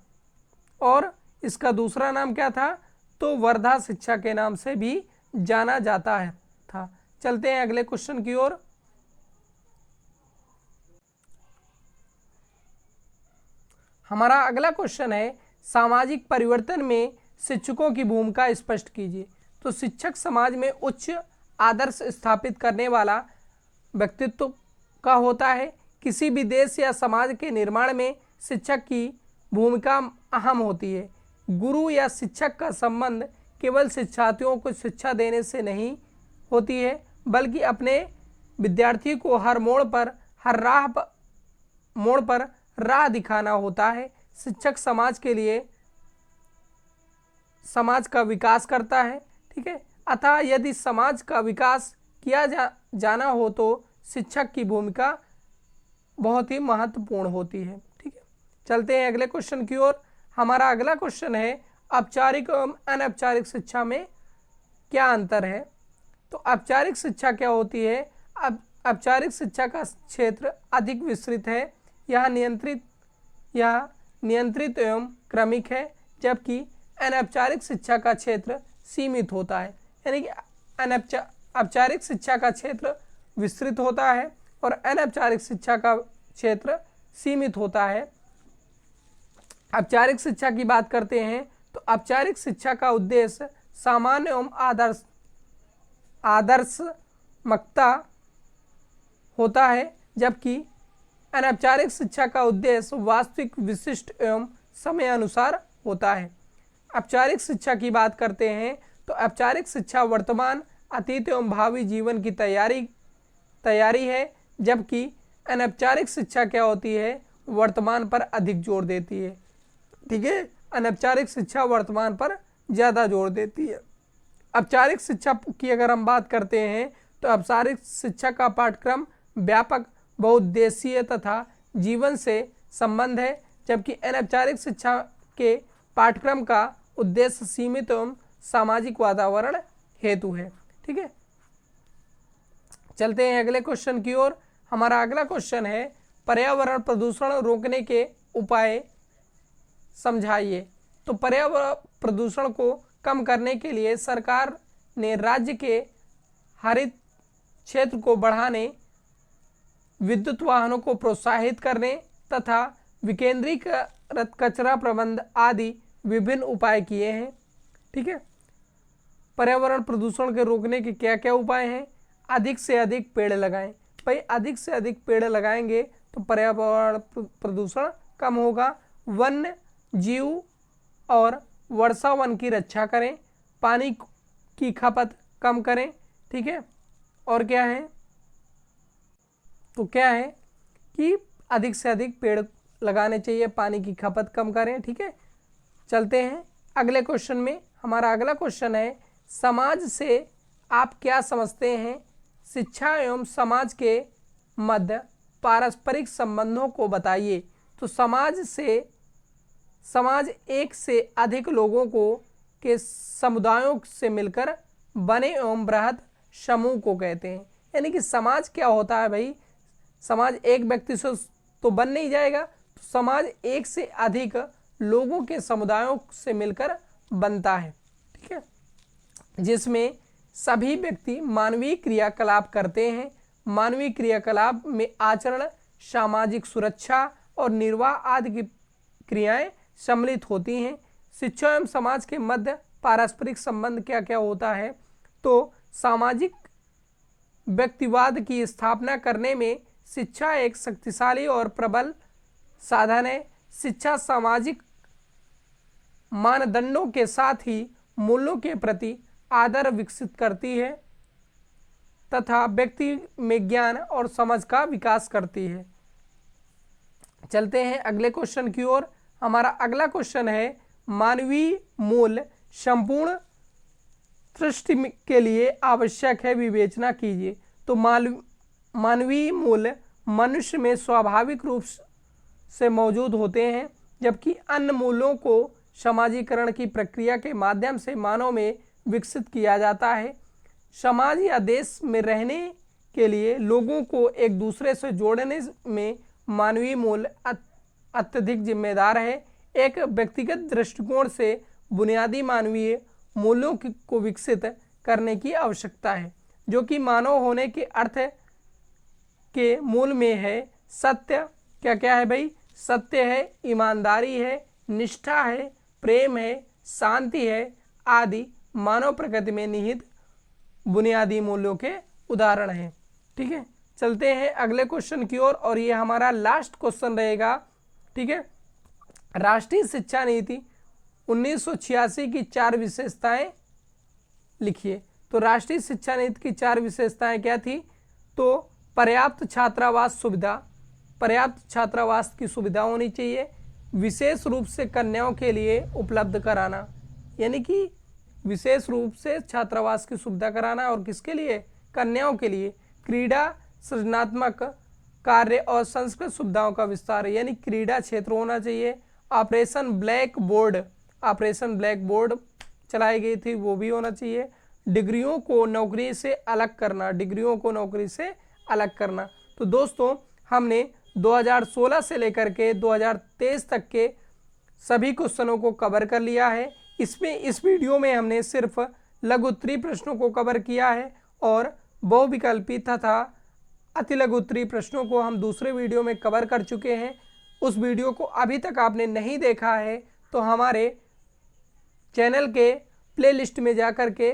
और इसका दूसरा नाम क्या था? तो वर्धा शिक्षा के नाम से भी जाना जाता है था। चलते हैं अगले क्वेश्चन की ओर। हमारा अगला क्वेश्चन है, सामाजिक परिवर्तन में शिक्षकों की भूमिका स्पष्ट कीजिए। तो शिक्षक समाज में उच्च आदर्श स्थापित करने वाला व्यक्तित्व का होता है। किसी भी देश या समाज के निर्माण में शिक्षक की भूमिका अहम होती है। गुरु या शिक्षक का संबंध केवल शिक्षार्थियों को शिक्षा देने से नहीं होती है, बल्कि अपने विद्यार्थी को हर मोड़ पर राह दिखाना होता है। शिक्षक समाज का विकास करता है, ठीक है। अतः यदि समाज का विकास किया जाना हो तो शिक्षक की भूमिका बहुत ही महत्वपूर्ण होती है, ठीक है। चलते हैं अगले क्वेश्चन की ओर। हमारा अगला क्वेश्चन है, औपचारिक एवं अनौपचारिक शिक्षा में क्या अंतर है? तो औपचारिक शिक्षा क्या होती है? औपचारिक शिक्षा का क्षेत्र अधिक विस्तृत है, यह नियंत्रित एवं क्रमिक है, जबकि अनौपचारिक शिक्षा का क्षेत्र सीमित होता है। यानी कि औपचारिक शिक्षा का क्षेत्र विस्तृत होता है और अनौपचारिक शिक्षा का क्षेत्र सीमित होता है। औपचारिक शिक्षा की बात करते हैं तो औपचारिक शिक्षा का उद्देश्य सामान्य एवं आदर्शमकता होता है, जबकि अनौपचारिक शिक्षा का उद्देश्य वास्तविक, विशिष्ट एवं समय अनुसार होता है। औपचारिक शिक्षा की बात करते हैं तो औपचारिक शिक्षा वर्तमान, अतीत एवं भावी जीवन की तैयारी है, जबकि अनौपचारिक शिक्षा क्या होती है? वर्तमान पर अधिक जोर देती है, ठीक है। अनौपचारिक शिक्षा वर्तमान पर ज़्यादा जोर देती है। औपचारिक शिक्षा की अगर हम बात करते हैं तो औपचारिक शिक्षा का पाठ्यक्रम व्यापक, बहुउद्देशीय तथा जीवन से संबंध है, जबकि अनौपचारिक शिक्षा के पाठ्यक्रम का उद्देश्य सीमित एवं सामाजिक वातावरण हेतु है, ठीक है। चलते हैं अगले क्वेश्चन की ओर। हमारा अगला क्वेश्चन है, पर्यावरण प्रदूषण रोकने के उपाय समझाइए। तो पर्यावरण प्रदूषण को कम करने के लिए सरकार ने राज्य के हरित क्षेत्र को बढ़ाने, विद्युत वाहनों को प्रोत्साहित करने तथा विकेंद्रीकृत कचरा प्रबंध आदि विभिन्न उपाय किए हैं, ठीक है। पर्यावरण प्रदूषण के रोकने के क्या क्या उपाय हैं? अधिक से अधिक पेड़ लगाएं। भाई अधिक से अधिक पेड़ लगाएंगे तो पर्यावरण प्रदूषण कम होगा। वन्य जीव और वर्षा वन की रक्षा करें, पानी की खपत कम करें, ठीक है। और क्या है, तो क्या है कि अधिक से अधिक पेड़ लगाने चाहिए, पानी की खपत कम करें, ठीक है। चलते हैं अगले क्वेश्चन में। हमारा अगला क्वेश्चन है, समाज से आप क्या समझते हैं? शिक्षा एवं समाज के मध्य पारस्परिक संबंधों को बताइए। तो समाज एक से अधिक लोगों को के समुदायों से मिलकर बने एवं बृहद समूह को कहते हैं। यानी कि समाज क्या होता है भाई, समाज एक व्यक्ति से तो बन नहीं जाएगा, तो समाज एक से अधिक लोगों के समुदायों से मिलकर बनता है, ठीक है, जिसमें सभी व्यक्ति मानवीय क्रियाकलाप करते हैं। मानवीय क्रियाकलाप में आचरण, सामाजिक सुरक्षा और निर्वाह आदि की क्रियाएं सम्मिलित होती हैं। शिक्षा एवं समाज के मध्य पारस्परिक संबंध क्या क्या होता है? तो सामाजिक व्यक्तिवाद की स्थापना करने में शिक्षा एक शक्तिशाली और प्रबल साधन है। शिक्षा सामाजिक मानदंडों के साथ ही मूल्यों के प्रति आदर विकसित करती है तथा व्यक्ति में ज्ञान और समझ का विकास करती है। चलते हैं अगले क्वेश्चन की ओर। हमारा अगला क्वेश्चन है, मानवीय मूल्य संपूर्ण सृष्टि के लिए आवश्यक है, विवेचना कीजिए। तो मानवीय मूल्य मनुष्य में स्वाभाविक रूप से मौजूद होते हैं, जबकि अन्य मूल्यों को समाजीकरण की प्रक्रिया के माध्यम से मानव में विकसित किया जाता है। समाज या देश में रहने के लिए लोगों को एक दूसरे से जोड़ने में मानवीय मूल्य अत्यधिक जिम्मेदार है। एक व्यक्तिगत दृष्टिकोण से बुनियादी मानवीय मूल्यों को विकसित करने की आवश्यकता है, जो कि मानव होने के अर्थ के मूल में है। सत्य क्या क्या है भाई? सत्य है, ईमानदारी है, निष्ठा है, प्रेम है, शांति है आदि मानव प्रकृति में निहित बुनियादी मूल्यों के उदाहरण हैं, ठीक है। चलते हैं अगले क्वेश्चन की ओर और ये हमारा लास्ट क्वेश्चन रहेगा, ठीक है। राष्ट्रीय शिक्षा नीति 1986 की 4 विशेषताएं लिखिए। तो राष्ट्रीय शिक्षा नीति की 4 विशेषताएं क्या थी? तो पर्याप्त छात्रावास सुविधा, पर्याप्त छात्रावास की सुविधा होनी चाहिए, विशेष रूप से कन्याओं के लिए उपलब्ध कराना, यानी कि विशेष रूप से छात्रावास की सुविधा कराना और किसके लिए? कन्याओं के लिए। क्रीड़ा, सृजनात्मक कार्य और संस्कृत सुविधाओं का विस्तार, यानी क्रीड़ा क्षेत्र होना चाहिए। ऑपरेशन ब्लैक बोर्ड चलाई गई थी, वो भी होना चाहिए। डिग्रियों को नौकरी से अलग करना, तो दोस्तों हमने 2016 से लेकर के 2023 तक के सभी क्वेश्चनों को कवर कर लिया है। इस वीडियो में हमने सिर्फ लघु उत्तरीय प्रश्नों को कवर किया है और बहुविकल्पी तथा अति लघु उत्तरीय प्रश्नों को हम दूसरे वीडियो में कवर कर चुके हैं। उस वीडियो को अभी तक आपने नहीं देखा है तो हमारे चैनल के प्लेलिस्ट में जा कर के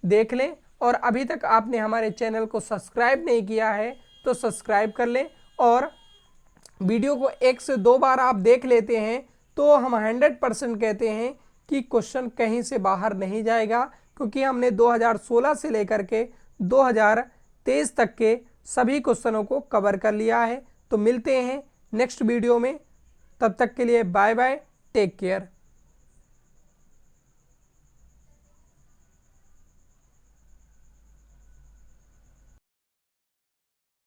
देख लें, और अभी तक आपने हमारे चैनल को सब्सक्राइब नहीं किया है तो सब्सक्राइब कर लें। और वीडियो को 1 से 2 बार आप देख लेते हैं तो हम 100% कहते हैं कि क्वेश्चन कहीं से बाहर नहीं जाएगा, क्योंकि हमने 2016 से लेकर के 2023 तक के सभी क्वेश्चनों को कवर कर लिया है। तो मिलते हैं नेक्स्ट वीडियो में, तब तक के लिए बाय बाय, टेक केयर।